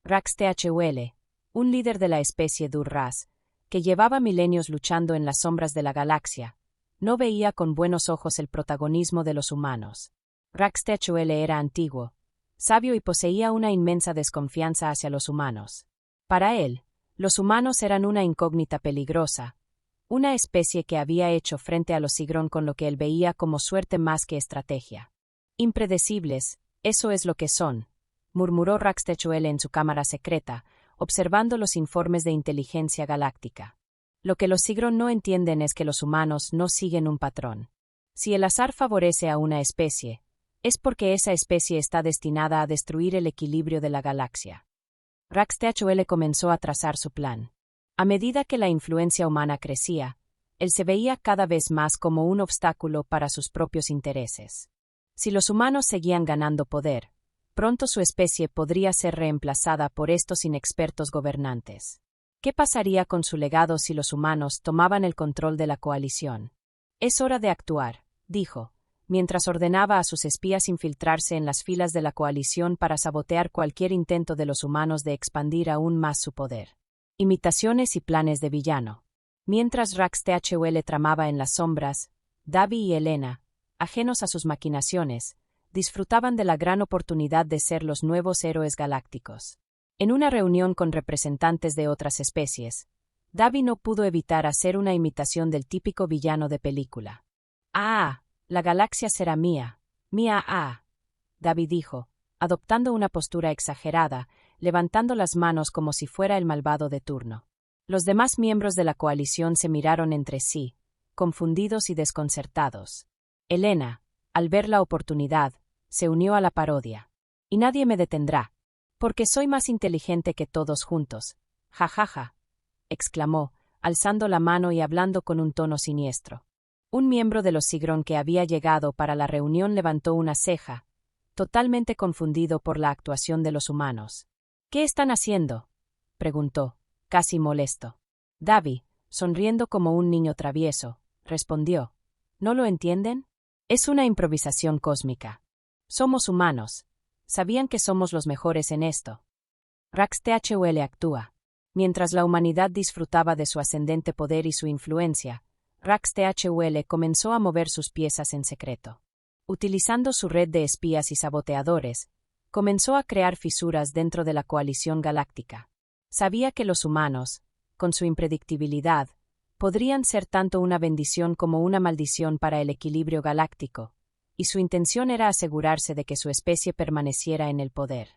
Rax THUL, un líder de la especie Dur-Ras, que llevaba milenios luchando en las sombras de la galaxia, no veía con buenos ojos el protagonismo de los humanos. Rax THUL era antiguo, sabio y poseía una inmensa desconfianza hacia los humanos. Para él, los humanos eran una incógnita peligrosa, una especie que había hecho frente a los Sigron con lo que él veía como suerte más que estrategia. «Impredecibles, eso es lo que son», murmuró Rax THUL en su cámara secreta, observando los informes de inteligencia galáctica. Lo que los Sigron no entienden es que los humanos no siguen un patrón. Si el azar favorece a una especie, es porque esa especie está destinada a destruir el equilibrio de la galaxia. Rax THUL comenzó a trazar su plan. A medida que la influencia humana crecía, él se veía cada vez más como un obstáculo para sus propios intereses. Si los humanos seguían ganando poder, pronto su especie podría ser reemplazada por estos inexpertos gobernantes. ¿Qué pasaría con su legado si los humanos tomaban el control de la coalición? «Es hora de actuar», dijo, mientras ordenaba a sus espías infiltrarse en las filas de la coalición para sabotear cualquier intento de los humanos de expandir aún más su poder. Imitaciones y planes de villano. Mientras Rax THUL tramaba en las sombras, Davy y Elena, ajenos a sus maquinaciones, disfrutaban de la gran oportunidad de ser los nuevos héroes galácticos. En una reunión con representantes de otras especies, Davy no pudo evitar hacer una imitación del típico villano de película. «Ah, la galaxia será mía, mía, ah», Davy dijo, adoptando una postura exagerada, levantando las manos como si fuera el malvado de turno. Los demás miembros de la coalición se miraron entre sí, confundidos y desconcertados. Elena, al ver la oportunidad, se unió a la parodia. «Y nadie me detendrá, porque soy más inteligente que todos juntos. Ja ja ja», exclamó, alzando la mano y hablando con un tono siniestro. Un miembro de los Sigron que había llegado para la reunión levantó una ceja, totalmente confundido por la actuación de los humanos. «¿Qué están haciendo?», preguntó, casi molesto. Davy, sonriendo como un niño travieso, respondió: «¿No lo entienden? Es una improvisación cósmica. Somos humanos. Sabían que somos los mejores en esto». Rax THUL actúa. Mientras la humanidad disfrutaba de su ascendente poder y su influencia, Rax THUL comenzó a mover sus piezas en secreto. Utilizando su red de espías y saboteadores, comenzó a crear fisuras dentro de la coalición galáctica. Sabía que los humanos, con su impredictibilidad, podrían ser tanto una bendición como una maldición para el equilibrio galáctico, y su intención era asegurarse de que su especie permaneciera en el poder.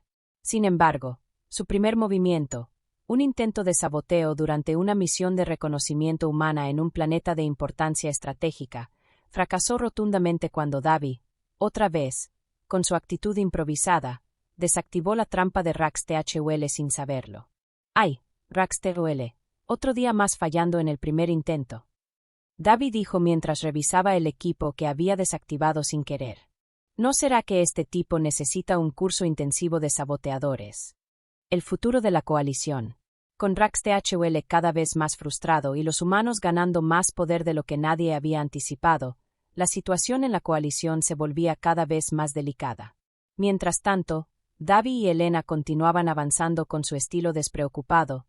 Sin embargo, su primer movimiento, un intento de saboteo durante una misión de reconocimiento humana en un planeta de importancia estratégica, fracasó rotundamente cuando Davi, otra vez, con su actitud improvisada, desactivó la trampa de Rax-THUL sin saberlo. ¡Ay, Rax-THUL! Otro día más fallando en el primer intento. Davi dijo mientras revisaba el equipo que había desactivado sin querer. ¿No será que este tipo necesita un curso intensivo de saboteadores? El futuro de la coalición. Con Rax-THUL cada vez más frustrado y los humanos ganando más poder de lo que nadie había anticipado, la situación en la coalición se volvía cada vez más delicada. Mientras tanto, Davi y Elena continuaban avanzando con su estilo despreocupado,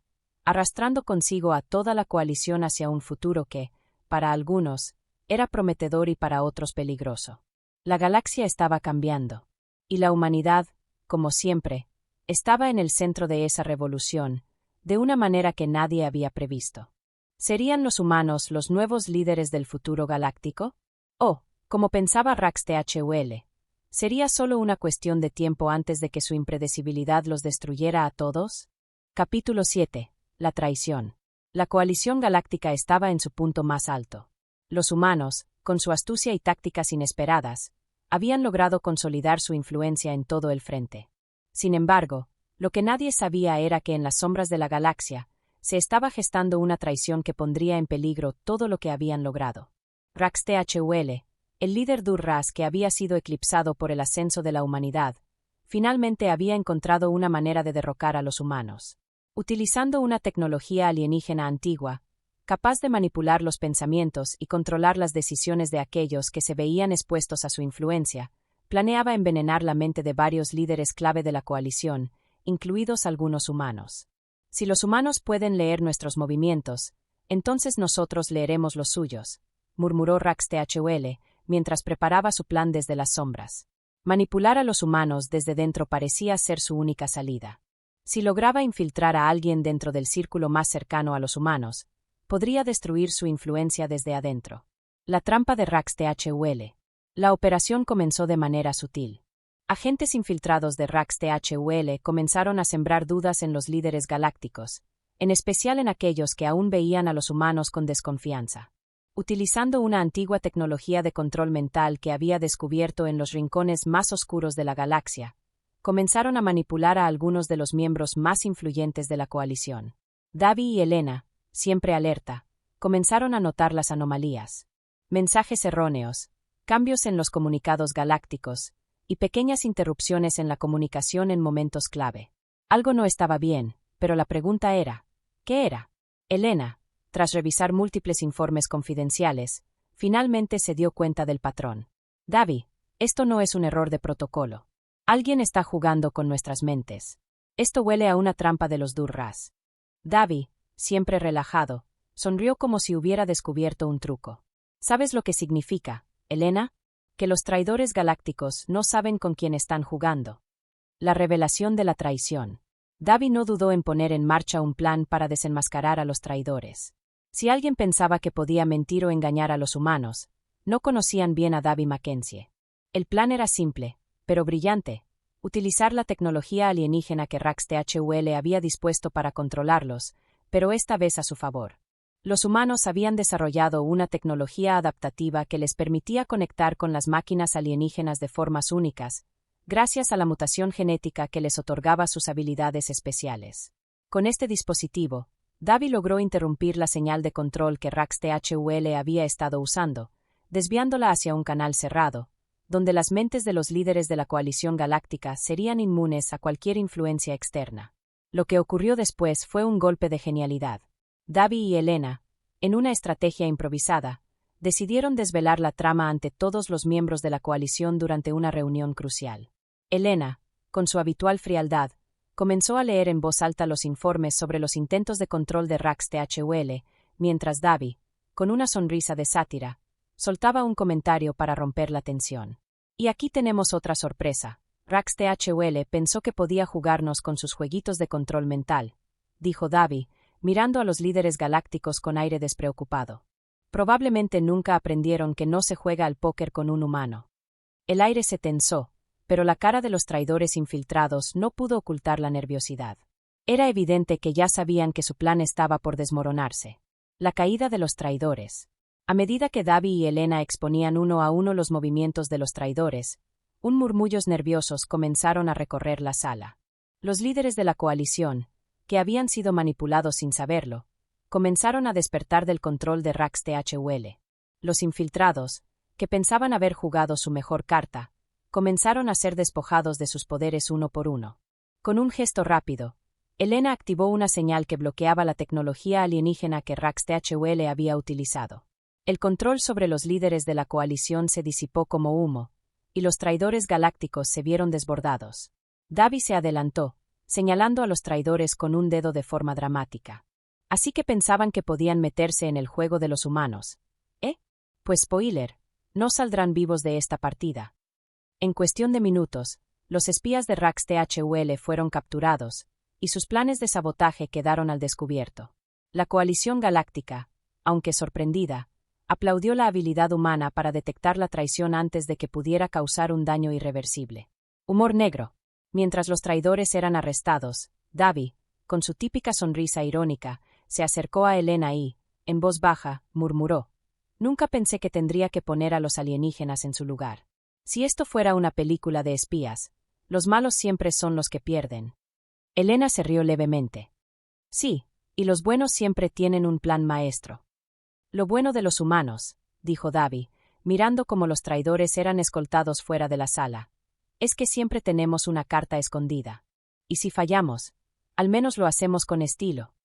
arrastrando consigo a toda la coalición hacia un futuro que, para algunos, era prometedor y para otros peligroso. La galaxia estaba cambiando, y la humanidad, como siempre, estaba en el centro de esa revolución, de una manera que nadie había previsto. ¿Serían los humanos los nuevos líderes del futuro galáctico? O, como pensaba Rax-THUL, ¿sería solo una cuestión de tiempo antes de que su impredecibilidad los destruyera a todos? Capítulo 7. La traición. La coalición galáctica estaba en su punto más alto. Los humanos, con su astucia y tácticas inesperadas, habían logrado consolidar su influencia en todo el frente. Sin embargo, lo que nadie sabía era que en las sombras de la galaxia se estaba gestando una traición que pondría en peligro todo lo que habían logrado. Rax-THUL, el líder Dur-Ras que había sido eclipsado por el ascenso de la humanidad, finalmente había encontrado una manera de derrocar a los humanos. Utilizando una tecnología alienígena antigua, capaz de manipular los pensamientos y controlar las decisiones de aquellos que se veían expuestos a su influencia, planeaba envenenar la mente de varios líderes clave de la coalición, incluidos algunos humanos. Si los humanos pueden leer nuestros movimientos, entonces nosotros leeremos los suyos, murmuró Rax-THUL, mientras preparaba su plan desde las sombras. Manipular a los humanos desde dentro parecía ser su única salida. Si lograba infiltrar a alguien dentro del círculo más cercano a los humanos, podría destruir su influencia desde adentro. La trampa de Rax-THUL. La operación comenzó de manera sutil. Agentes infiltrados de Rax-THUL comenzaron a sembrar dudas en los líderes galácticos, en especial en aquellos que aún veían a los humanos con desconfianza. Utilizando una antigua tecnología de control mental que había descubierto en los rincones más oscuros de la galaxia, comenzaron a manipular a algunos de los miembros más influyentes de la coalición. Davi y Elena, siempre alerta, comenzaron a notar las anomalías. Mensajes erróneos, cambios en los comunicados galácticos, y pequeñas interrupciones en la comunicación en momentos clave. Algo no estaba bien, pero la pregunta era, ¿qué era? Elena, tras revisar múltiples informes confidenciales, finalmente se dio cuenta del patrón. Davi, esto no es un error de protocolo. Alguien está jugando con nuestras mentes. Esto huele a una trampa de los Dur-Ras. Davi, siempre relajado, sonrió como si hubiera descubierto un truco. ¿Sabes lo que significa, Elena? Que los traidores galácticos no saben con quién están jugando. La revelación de la traición. Davi no dudó en poner en marcha un plan para desenmascarar a los traidores. Si alguien pensaba que podía mentir o engañar a los humanos, no conocían bien a Davi Mackenzie. El plan era simple, pero brillante: utilizar la tecnología alienígena que Rax-THUL había dispuesto para controlarlos, pero esta vez a su favor. Los humanos habían desarrollado una tecnología adaptativa que les permitía conectar con las máquinas alienígenas de formas únicas, gracias a la mutación genética que les otorgaba sus habilidades especiales. Con este dispositivo, Davi logró interrumpir la señal de control que Rax-THUL había estado usando, desviándola hacia un canal cerrado, donde las mentes de los líderes de la coalición galáctica serían inmunes a cualquier influencia externa. Lo que ocurrió después fue un golpe de genialidad. Davi y Elena, en una estrategia improvisada, decidieron desvelar la trama ante todos los miembros de la coalición durante una reunión crucial. Elena, con su habitual frialdad, comenzó a leer en voz alta los informes sobre los intentos de control de Rax-THUL, mientras Davi, con una sonrisa de sátira, soltaba un comentario para romper la tensión. Y aquí tenemos otra sorpresa. Rax-THUL pensó que podía jugarnos con sus jueguitos de control mental, dijo Davi, mirando a los líderes galácticos con aire despreocupado. Probablemente nunca aprendieron que no se juega al póker con un humano. El aire se tensó, pero la cara de los traidores infiltrados no pudo ocultar la nerviosidad. Era evidente que ya sabían que su plan estaba por desmoronarse. La caída de los traidores. A medida que Davi y Elena exponían uno a uno los movimientos de los traidores, murmullos nerviosos comenzaron a recorrer la sala. Los líderes de la coalición, que habían sido manipulados sin saberlo, comenzaron a despertar del control de Rax THUL. Los infiltrados, que pensaban haber jugado su mejor carta, comenzaron a ser despojados de sus poderes uno por uno. Con un gesto rápido, Elena activó una señal que bloqueaba la tecnología alienígena que Rax THUL había utilizado. El control sobre los líderes de la coalición se disipó como humo, y los traidores galácticos se vieron desbordados. Davi se adelantó, señalando a los traidores con un dedo de forma dramática. Así que pensaban que podían meterse en el juego de los humanos. Pues spoiler, no saldrán vivos de esta partida. En cuestión de minutos, los espías de Rax THUL fueron capturados, y sus planes de sabotaje quedaron al descubierto. La coalición galáctica, aunque sorprendida, aplaudió la habilidad humana para detectar la traición antes de que pudiera causar un daño irreversible. Humor negro. Mientras los traidores eran arrestados, Davi, con su típica sonrisa irónica, se acercó a Elena y, en voz baja, murmuró: «Nunca pensé que tendría que poner a los alienígenas en su lugar. Si esto fuera una película de espías, los malos siempre son los que pierden». Elena se rió levemente. «Sí, y los buenos siempre tienen un plan maestro». «Lo bueno de los humanos», dijo Davi, mirando cómo los traidores eran escoltados fuera de la sala, «es que siempre tenemos una carta escondida. Y si fallamos, al menos lo hacemos con estilo».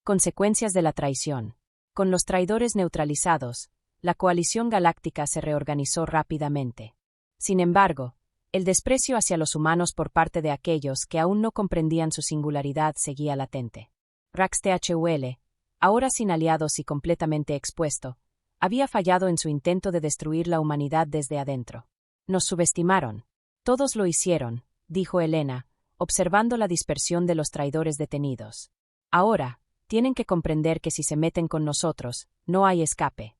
Consecuencias de la traición. Con los traidores neutralizados, la coalición galáctica se reorganizó rápidamente. Sin embargo, el desprecio hacia los humanos por parte de aquellos que aún no comprendían su singularidad seguía latente. Rax THUL, ahora sin aliados y completamente expuesto, había fallado en su intento de destruir la humanidad desde adentro. «Nos subestimaron». «Todos lo hicieron», dijo Elena, observando la dispersión de los traidores detenidos. «Ahora, tienen que comprender que si se meten con nosotros, no hay escape».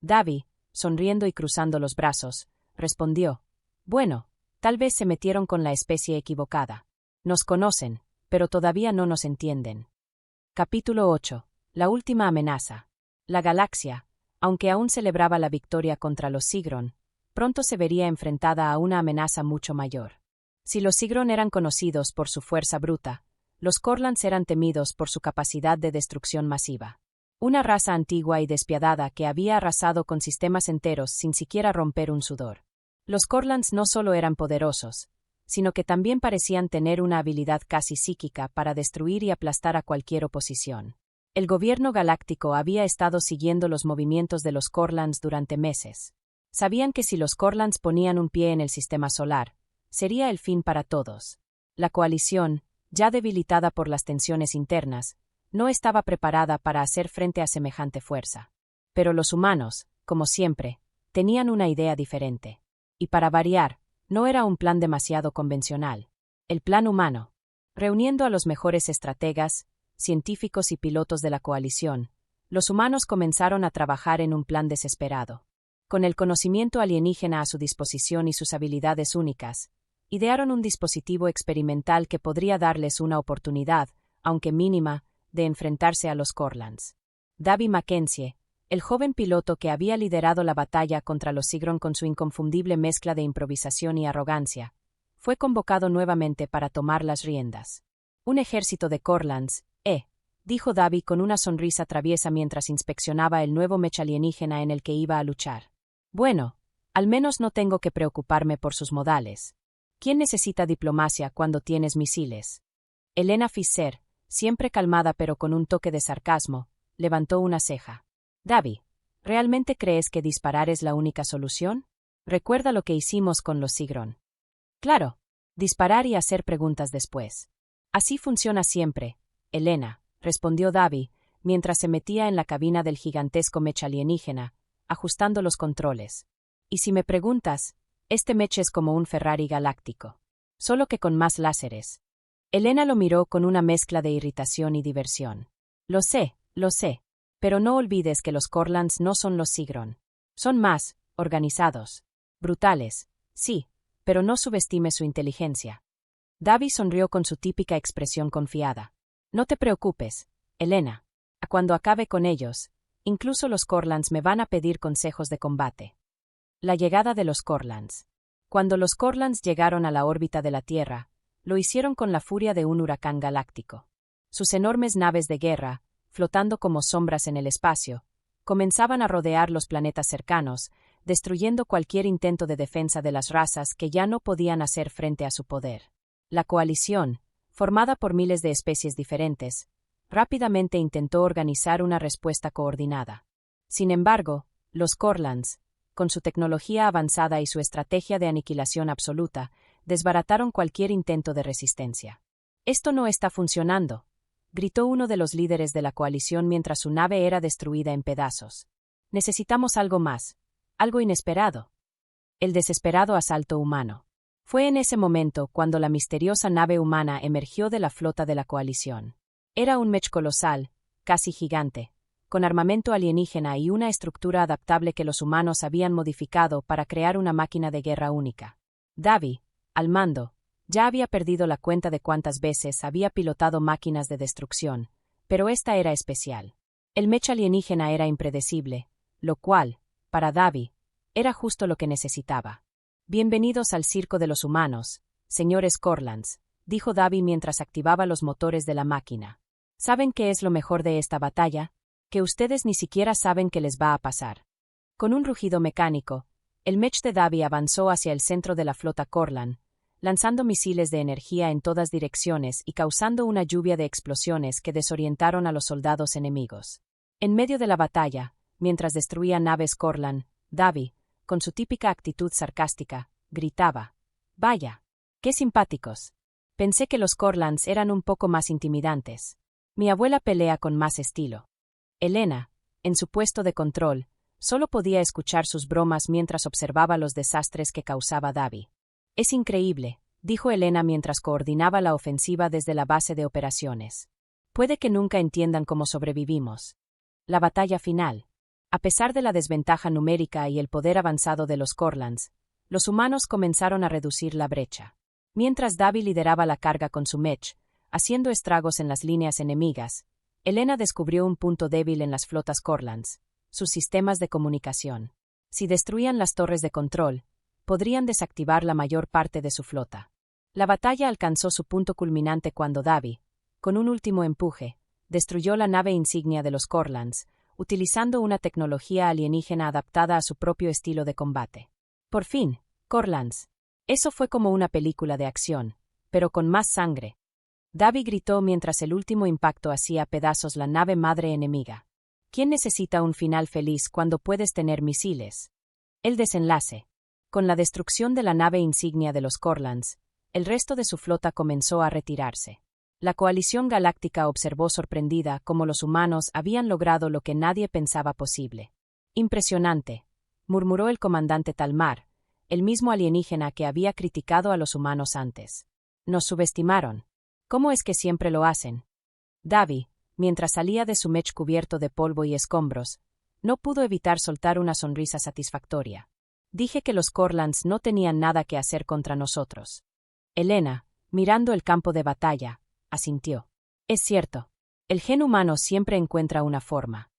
Davi, sonriendo y cruzando los brazos, respondió: «Bueno, tal vez se metieron con la especie equivocada. Nos conocen, pero todavía no nos entienden». Capítulo 8. La última amenaza. La galaxia, aunque aún celebraba la victoria contra los Sigron, pronto se vería enfrentada a una amenaza mucho mayor. Si los Sigron eran conocidos por su fuerza bruta, los Corlans eran temidos por su capacidad de destrucción masiva. Una raza antigua y despiadada que había arrasado con sistemas enteros sin siquiera romper un sudor. Los Corlans no solo eran poderosos, sino que también parecían tener una habilidad casi psíquica para destruir y aplastar a cualquier oposición. El gobierno galáctico había estado siguiendo los movimientos de los Corlans durante meses. Sabían que si los Corlans ponían un pie en el sistema solar, sería el fin para todos. La coalición, ya debilitada por las tensiones internas, no estaba preparada para hacer frente a semejante fuerza. Pero los humanos, como siempre, tenían una idea diferente. Y para variar, no era un plan demasiado convencional. El plan humano. Reuniendo a los mejores estrategas, científicos y pilotos de la coalición, los humanos comenzaron a trabajar en un plan desesperado. Con el conocimiento alienígena a su disposición y sus habilidades únicas, idearon un dispositivo experimental que podría darles una oportunidad, aunque mínima, de enfrentarse a los Corlans. Davi Mackenzie, el joven piloto que había liderado la batalla contra los Sigron con su inconfundible mezcla de improvisación y arrogancia, fue convocado nuevamente para tomar las riendas. «Un ejército de Corlans, dijo Davi con una sonrisa traviesa mientras inspeccionaba el nuevo mech alienígena en el que iba a luchar. «Bueno, al menos no tengo que preocuparme por sus modales. ¿Quién necesita diplomacia cuando tienes misiles?» Elena Fischer, siempre calmada pero con un toque de sarcasmo, levantó una ceja. «Davi, ¿realmente crees que disparar es la única solución? Recuerda lo que hicimos con los Sigron». «Claro, disparar y hacer preguntas después. Así funciona siempre, Elena», respondió Davi, mientras se metía en la cabina del gigantesco mech alienígena, ajustando los controles. «Y si me preguntas, este mech es como un Ferrari galáctico. Solo que con más láseres». Elena lo miró con una mezcla de irritación y diversión. Lo sé. Pero no olvides que los Corlands no son los Sigron. Son más organizados. Brutales, sí, pero no subestimes su inteligencia. Davi sonrió con su típica expresión confiada. No te preocupes, Elena. Cuando acabe con ellos, incluso los Corlands me van a pedir consejos de combate. La llegada de los Corlands. Cuando los Corlands llegaron a la órbita de la Tierra, lo hicieron con la furia de un huracán galáctico. Sus enormes naves de guerra, flotando como sombras en el espacio, comenzaban a rodear los planetas cercanos, destruyendo cualquier intento de defensa de las razas que ya no podían hacer frente a su poder. La coalición, formada por miles de especies diferentes, rápidamente intentó organizar una respuesta coordinada. Sin embargo, los Corlands, con su tecnología avanzada y su estrategia de aniquilación absoluta, desbarataron cualquier intento de resistencia. «Esto no está funcionando», gritó uno de los líderes de la coalición mientras su nave era destruida en pedazos. «Necesitamos algo más, algo inesperado». El desesperado asalto humano. Fue en ese momento cuando la misteriosa nave humana emergió de la flota de la coalición. Era un mech colosal, casi gigante, con armamento alienígena y una estructura adaptable que los humanos habían modificado para crear una máquina de guerra única. Davi, al mando, ya había perdido la cuenta de cuántas veces había pilotado máquinas de destrucción, pero esta era especial. El mech alienígena era impredecible, lo cual, para Davi, era justo lo que necesitaba. «Bienvenidos al circo de los humanos, señores Corlands», dijo Davi mientras activaba los motores de la máquina. «¿Saben qué es lo mejor de esta batalla? Que ustedes ni siquiera saben qué les va a pasar». Con un rugido mecánico, el mech de Davi avanzó hacia el centro de la flota Corlan, lanzando misiles de energía en todas direcciones y causando una lluvia de explosiones que desorientaron a los soldados enemigos. En medio de la batalla, mientras destruía naves Corlan, Davi, con su típica actitud sarcástica, gritaba: «¡Vaya! ¡Qué simpáticos! Pensé que los Corlands eran un poco más intimidantes. Mi abuela pelea con más estilo». Elena, en su puesto de control, solo podía escuchar sus bromas mientras observaba los desastres que causaba Davi. «Es increíble», dijo Elena mientras coordinaba la ofensiva desde la base de operaciones. «Puede que nunca entiendan cómo sobrevivimos». La batalla final. A pesar de la desventaja numérica y el poder avanzado de los Corlands, los humanos comenzaron a reducir la brecha. Mientras Davi lideraba la carga con su mech, haciendo estragos en las líneas enemigas, Elena descubrió un punto débil en las flotas Corlands: sus sistemas de comunicación. Si destruían las torres de control, podrían desactivar la mayor parte de su flota. La batalla alcanzó su punto culminante cuando Davi, con un último empuje, destruyó la nave insignia de los Corlands, utilizando una tecnología alienígena adaptada a su propio estilo de combate. Por fin, Corlands. Eso fue como una película de acción, pero con más sangre. Davi gritó mientras el último impacto hacía pedazos la nave madre enemiga. ¿Quién necesita un final feliz cuando puedes tener misiles? El desenlace. Con la destrucción de la nave insignia de los Corlands, el resto de su flota comenzó a retirarse. La coalición galáctica observó sorprendida cómo los humanos habían logrado lo que nadie pensaba posible. «Impresionante», murmuró el comandante Talmar, el mismo alienígena que había criticado a los humanos antes. «Nos subestimaron. ¿Cómo es que siempre lo hacen?» Davi, mientras salía de su mech cubierto de polvo y escombros, no pudo evitar soltar una sonrisa satisfactoria. «Dije que los Corlands no tenían nada que hacer contra nosotros». Elena, mirando el campo de batalla, asintió. «Es cierto. El gen humano siempre encuentra una forma».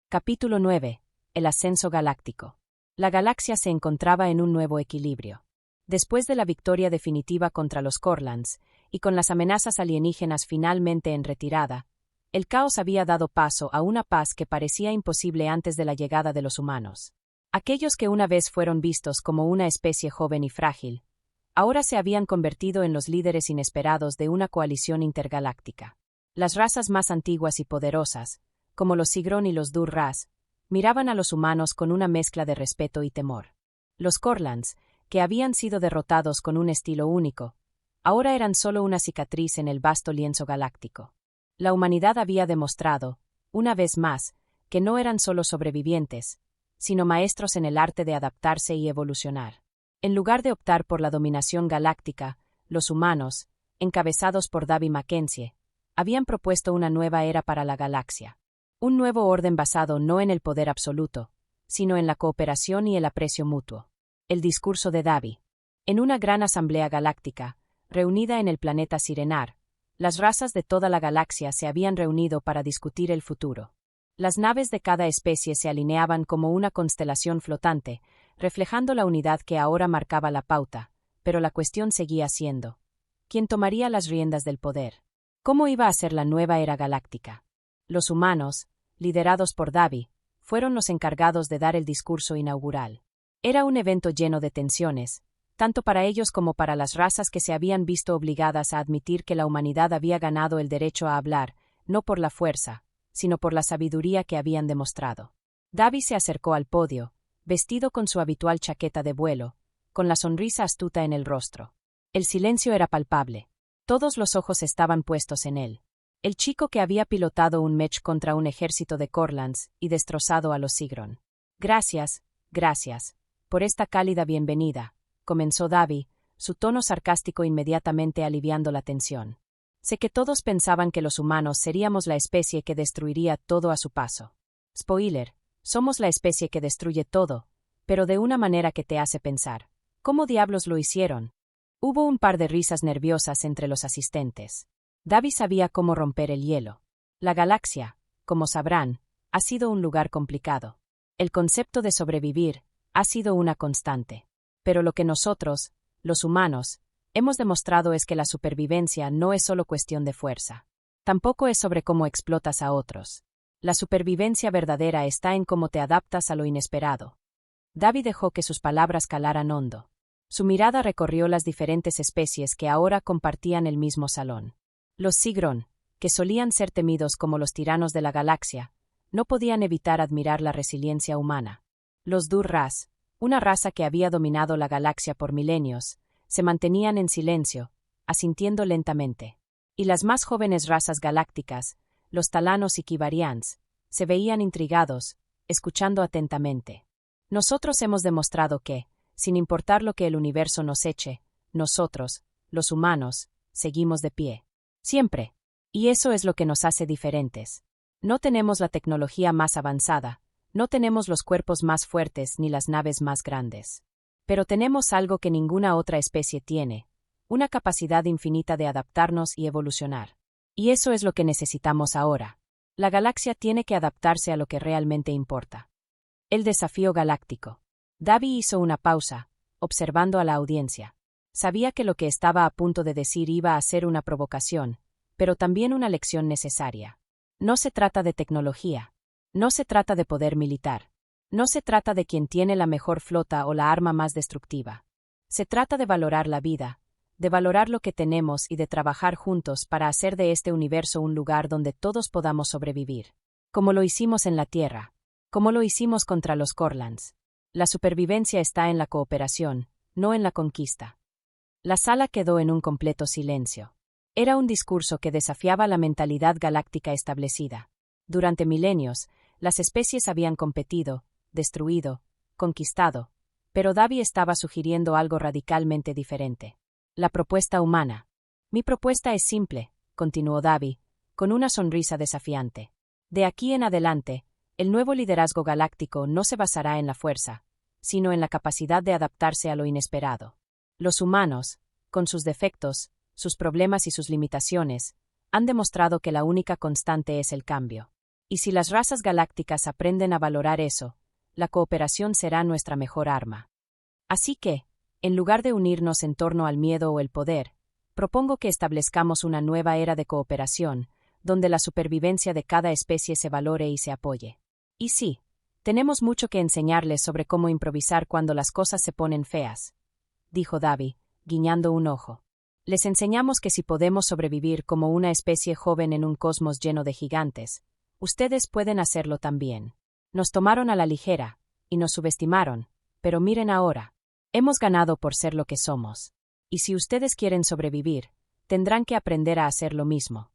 Capítulo 9. El ascenso galáctico. La galaxia se encontraba en un nuevo equilibrio. Después de la victoria definitiva contra los Corlands, y con las amenazas alienígenas finalmente en retirada, el caos había dado paso a una paz que parecía imposible antes de la llegada de los humanos. Aquellos que una vez fueron vistos como una especie joven y frágil, ahora se habían convertido en los líderes inesperados de una coalición intergaláctica. Las razas más antiguas y poderosas, como los Sigron y los Dur-Ras, miraban a los humanos con una mezcla de respeto y temor. Los Corlands, que habían sido derrotados con un estilo único, ahora eran solo una cicatriz en el vasto lienzo galáctico. La humanidad había demostrado, una vez más, que no eran solo sobrevivientes, sino maestros en el arte de adaptarse y evolucionar. En lugar de optar por la dominación galáctica, los humanos, encabezados por Davi Mackenzie, habían propuesto una nueva era para la galaxia. Un nuevo orden basado no en el poder absoluto, sino en la cooperación y el aprecio mutuo. El discurso de Davi. En una gran asamblea galáctica, reunida en el planeta Sirenar, las razas de toda la galaxia se habían reunido para discutir el futuro. Las naves de cada especie se alineaban como una constelación flotante, reflejando la unidad que ahora marcaba la pauta, pero la cuestión seguía siendo: ¿quién tomaría las riendas del poder? ¿Cómo iba a ser la nueva era galáctica? Los humanos, liderados por Davi, fueron los encargados de dar el discurso inaugural. Era un evento lleno de tensiones, tanto para ellos como para las razas que se habían visto obligadas a admitir que la humanidad había ganado el derecho a hablar, no por la fuerza, sino por la sabiduría que habían demostrado. Davi se acercó al podio, vestido con su habitual chaqueta de vuelo, con la sonrisa astuta en el rostro. El silencio era palpable. Todos los ojos estaban puestos en él. El chico que había pilotado un mech contra un ejército de Corlands y destrozado a los Sigron. Gracias, por esta cálida bienvenida, comenzó Davi, su tono sarcástico inmediatamente aliviando la tensión. Sé que todos pensaban que los humanos seríamos la especie que destruiría todo a su paso. Spoiler, somos la especie que destruye todo, pero de una manera que te hace pensar: ¿cómo diablos lo hicieron? Hubo un par de risas nerviosas entre los asistentes. Davi sabía cómo romper el hielo. La galaxia, como sabrán, ha sido un lugar complicado. El concepto de sobrevivir ha sido una constante. Pero lo que nosotros, los humanos, hemos demostrado es que la supervivencia no es solo cuestión de fuerza. Tampoco es sobre cómo explotas a otros. La supervivencia verdadera está en cómo te adaptas a lo inesperado. Davi dejó que sus palabras calaran hondo. Su mirada recorrió las diferentes especies que ahora compartían el mismo salón. Los Sigron, que solían ser temidos como los tiranos de la galaxia, no podían evitar admirar la resiliencia humana. Los Dur-Ras, una raza que había dominado la galaxia por milenios, se mantenían en silencio, asintiendo lentamente. Y las más jóvenes razas galácticas, los Talanos y Kivarians, se veían intrigados, escuchando atentamente. Nosotros hemos demostrado que, sin importar lo que el universo nos eche, nosotros, los humanos, seguimos de pie. Siempre. Y eso es lo que nos hace diferentes. No tenemos la tecnología más avanzada, no tenemos los cuerpos más fuertes ni las naves más grandes. Pero tenemos algo que ninguna otra especie tiene: una capacidad infinita de adaptarnos y evolucionar. Y eso es lo que necesitamos ahora. La galaxia tiene que adaptarse a lo que realmente importa. El desafío galáctico. Davi hizo una pausa, observando a la audiencia. Sabía que lo que estaba a punto de decir iba a ser una provocación, pero también una lección necesaria. No se trata de tecnología. No se trata de poder militar. No se trata de quien tiene la mejor flota o la arma más destructiva. Se trata de valorar la vida, de valorar lo que tenemos y de trabajar juntos para hacer de este universo un lugar donde todos podamos sobrevivir. Como lo hicimos en la Tierra. Como lo hicimos contra los Corlands. La supervivencia está en la cooperación, no en la conquista. La sala quedó en un completo silencio. Era un discurso que desafiaba la mentalidad galáctica establecida. Durante milenios, las especies habían competido, destruido, conquistado, pero Davi estaba sugiriendo algo radicalmente diferente. La propuesta humana. Mi propuesta es simple, continuó Davi, con una sonrisa desafiante. De aquí en adelante, el nuevo liderazgo galáctico no se basará en la fuerza, sino en la capacidad de adaptarse a lo inesperado. Los humanos, con sus defectos, sus problemas y sus limitaciones, han demostrado que la única constante es el cambio. Y si las razas galácticas aprenden a valorar eso, la cooperación será nuestra mejor arma. Así que, en lugar de unirnos en torno al miedo o el poder, propongo que establezcamos una nueva era de cooperación, donde la supervivencia de cada especie se valore y se apoye. Y sí, tenemos mucho que enseñarles sobre cómo improvisar cuando las cosas se ponen feas, dijo Davi, guiñando un ojo. Les enseñamos que si podemos sobrevivir como una especie joven en un cosmos lleno de gigantes, ustedes pueden hacerlo también. Nos tomaron a la ligera, y nos subestimaron, pero miren ahora. Hemos ganado por ser lo que somos. Y si ustedes quieren sobrevivir, tendrán que aprender a hacer lo mismo.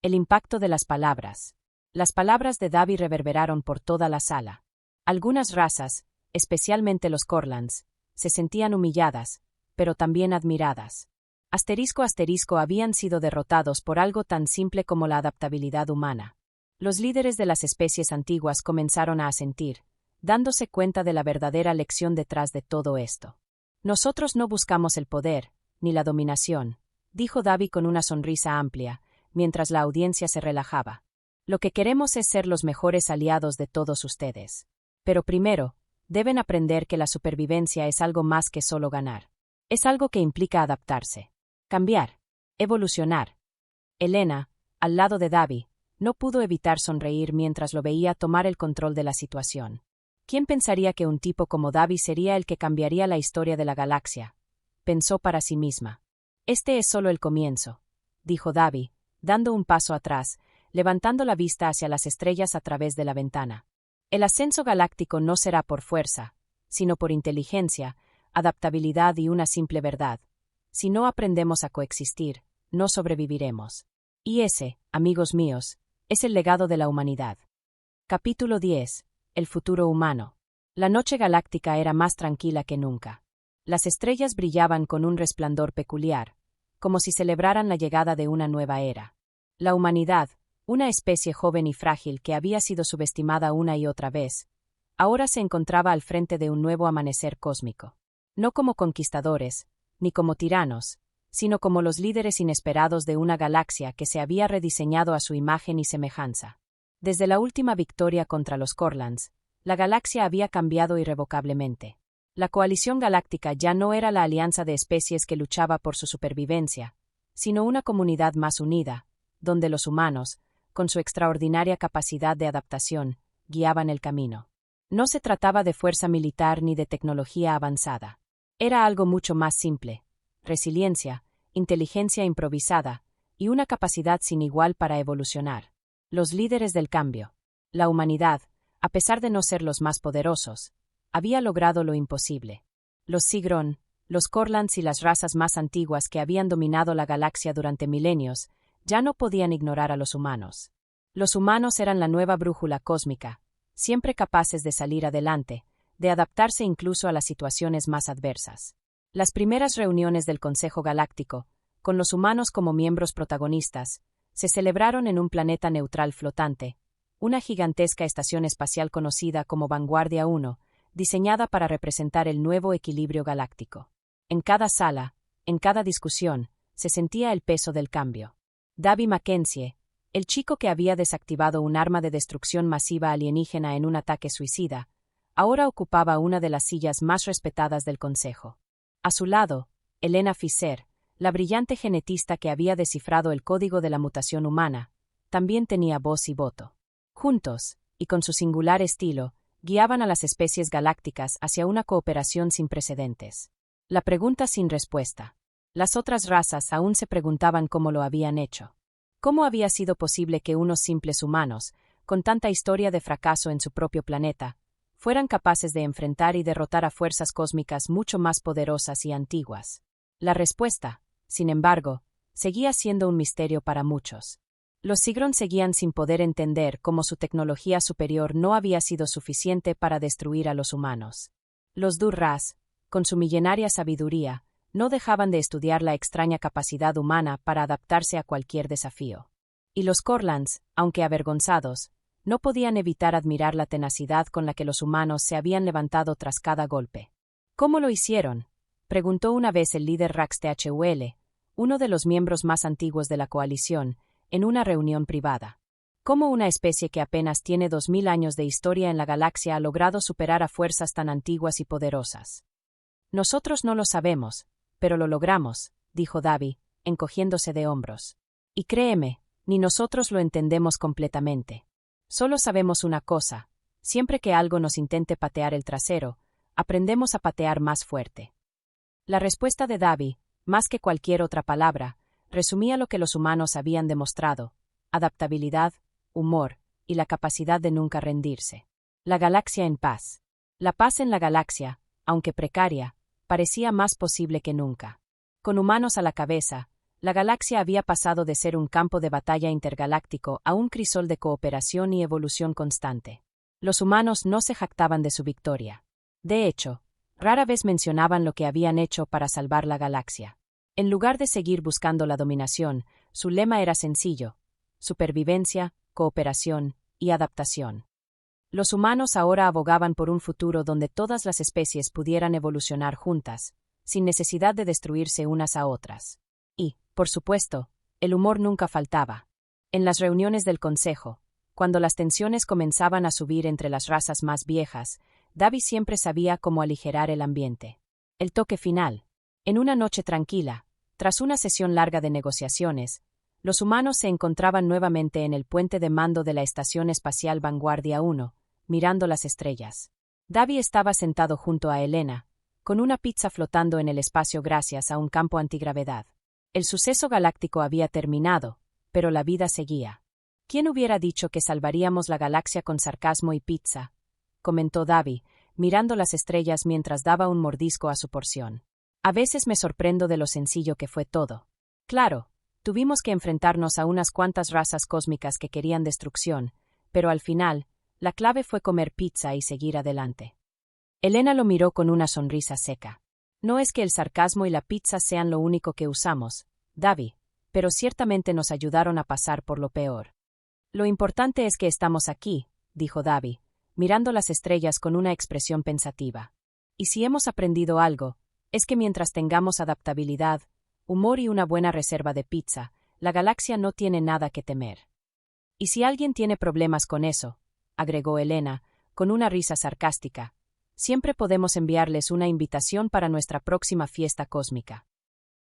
El impacto de las palabras. Las palabras de Davi reverberaron por toda la sala. Algunas razas, especialmente los Corlands, se sentían humilladas, pero también admiradas. Habían sido derrotados por algo tan simple como la adaptabilidad humana. Los líderes de las especies antiguas comenzaron a asentir, dándose cuenta de la verdadera lección detrás de todo esto. Nosotros no buscamos el poder, ni la dominación, dijo Davi con una sonrisa amplia, mientras la audiencia se relajaba. Lo que queremos es ser los mejores aliados de todos ustedes. Pero primero, deben aprender que la supervivencia es algo más que solo ganar. Es algo que implica adaptarse, cambiar, evolucionar. Elena, al lado de Davi, no pudo evitar sonreír mientras lo veía tomar el control de la situación. ¿Quién pensaría que un tipo como Davi sería el que cambiaría la historia de la galaxia? Pensó para sí misma. Este es solo el comienzo, dijo Davi, dando un paso atrás, levantando la vista hacia las estrellas a través de la ventana. El ascenso galáctico no será por fuerza, sino por inteligencia, adaptabilidad y una simple verdad. Si no aprendemos a coexistir, no sobreviviremos. Y ese, amigos míos, es el legado de la humanidad. Capítulo 10. El futuro humano. La noche galáctica era más tranquila que nunca. Las estrellas brillaban con un resplandor peculiar, como si celebraran la llegada de una nueva era. La humanidad, una especie joven y frágil que había sido subestimada una y otra vez, ahora se encontraba al frente de un nuevo amanecer cósmico. No como conquistadores, ni como tiranos, sino como los líderes inesperados de una galaxia que se había rediseñado a su imagen y semejanza. Desde la última victoria contra los Corlands, la galaxia había cambiado irrevocablemente. La coalición galáctica ya no era la alianza de especies que luchaba por su supervivencia, sino una comunidad más unida, donde los humanos, con su extraordinaria capacidad de adaptación, guiaban el camino. No se trataba de fuerza militar ni de tecnología avanzada. Era algo mucho más simple: resiliencia, inteligencia improvisada y una capacidad sin igual para evolucionar. Los líderes del cambio. La humanidad, a pesar de no ser los más poderosos, había logrado lo imposible. Los Sigrón, los Corlands y las razas más antiguas que habían dominado la galaxia durante milenios, ya no podían ignorar a los humanos. Los humanos eran la nueva brújula cósmica, siempre capaces de salir adelante, de adaptarse incluso a las situaciones más adversas. Las primeras reuniones del Consejo Galáctico, con los humanos como miembros protagonistas, se celebraron en un planeta neutral flotante, una gigantesca estación espacial conocida como Vanguardia 1, diseñada para representar el nuevo equilibrio galáctico. En cada sala, en cada discusión, se sentía el peso del cambio. Davi Mackenzie, el chico que había desactivado un arma de destrucción masiva alienígena en un ataque suicida, ahora ocupaba una de las sillas más respetadas del Consejo. A su lado, Elena Fischer, la brillante genetista que había descifrado el código de la mutación humana, también tenía voz y voto. Juntos, y con su singular estilo, guiaban a las especies galácticas hacia una cooperación sin precedentes. La pregunta sin respuesta. Las otras razas aún se preguntaban cómo lo habían hecho. ¿Cómo había sido posible que unos simples humanos, con tanta historia de fracaso en su propio planeta, fueran capaces de enfrentar y derrotar a fuerzas cósmicas mucho más poderosas y antiguas? La respuesta, sin embargo, seguía siendo un misterio para muchos. Los Sigrón seguían sin poder entender cómo su tecnología superior no había sido suficiente para destruir a los humanos. Los Dur-Ras, con su milenaria sabiduría, no dejaban de estudiar la extraña capacidad humana para adaptarse a cualquier desafío. Y los Corlands, aunque avergonzados, no podían evitar admirar la tenacidad con la que los humanos se habían levantado tras cada golpe. ¿Cómo lo hicieron?, preguntó una vez el líder Rax THUL, uno de los miembros más antiguos de la coalición, en una reunión privada. ¿Cómo una especie que apenas tiene 2000 años de historia en la galaxia ha logrado superar a fuerzas tan antiguas y poderosas? Nosotros no lo sabemos, pero lo logramos, dijo Davi, encogiéndose de hombros. Y créeme, ni nosotros lo entendemos completamente. Solo sabemos una cosa: siempre que algo nos intente patear el trasero, aprendemos a patear más fuerte. La respuesta de Davi, más que cualquier otra palabra, resumía lo que los humanos habían demostrado: adaptabilidad, humor y la capacidad de nunca rendirse. La galaxia en paz. La paz en la galaxia, aunque precaria, parecía más posible que nunca. Con humanos a la cabeza, la galaxia había pasado de ser un campo de batalla intergaláctico a un crisol de cooperación y evolución constante. Los humanos no se jactaban de su victoria. De hecho, rara vez mencionaban lo que habían hecho para salvar la galaxia. En lugar de seguir buscando la dominación, su lema era sencillo: supervivencia, cooperación y adaptación. Los humanos ahora abogaban por un futuro donde todas las especies pudieran evolucionar juntas, sin necesidad de destruirse unas a otras. Y, por supuesto, el humor nunca faltaba. En las reuniones del consejo, cuando las tensiones comenzaban a subir entre las razas más viejas, Davy siempre sabía cómo aligerar el ambiente. El toque final. En una noche tranquila, tras una sesión larga de negociaciones, los humanos se encontraban nuevamente en el puente de mando de la Estación Espacial Vanguardia 1, mirando las estrellas. Davy estaba sentado junto a Elena, con una pizza flotando en el espacio gracias a un campo antigravedad. El suceso galáctico había terminado, pero la vida seguía. ¿Quién hubiera dicho que salvaríamos la galaxia con sarcasmo y pizza?, comentó Davy, mirando las estrellas mientras daba un mordisco a su porción. A veces me sorprendo de lo sencillo que fue todo. Claro, tuvimos que enfrentarnos a unas cuantas razas cósmicas que querían destrucción, pero al final, la clave fue comer pizza y seguir adelante. Elena lo miró con una sonrisa seca. No es que el sarcasmo y la pizza sean lo único que usamos, Davy, pero ciertamente nos ayudaron a pasar por lo peor. Lo importante es que estamos aquí, dijo Davy, mirando las estrellas con una expresión pensativa. Y si hemos aprendido algo, es que mientras tengamos adaptabilidad, humor y una buena reserva de pizza, la galaxia no tiene nada que temer. Y si alguien tiene problemas con eso, agregó Elena, con una risa sarcástica, siempre podemos enviarles una invitación para nuestra próxima fiesta cósmica.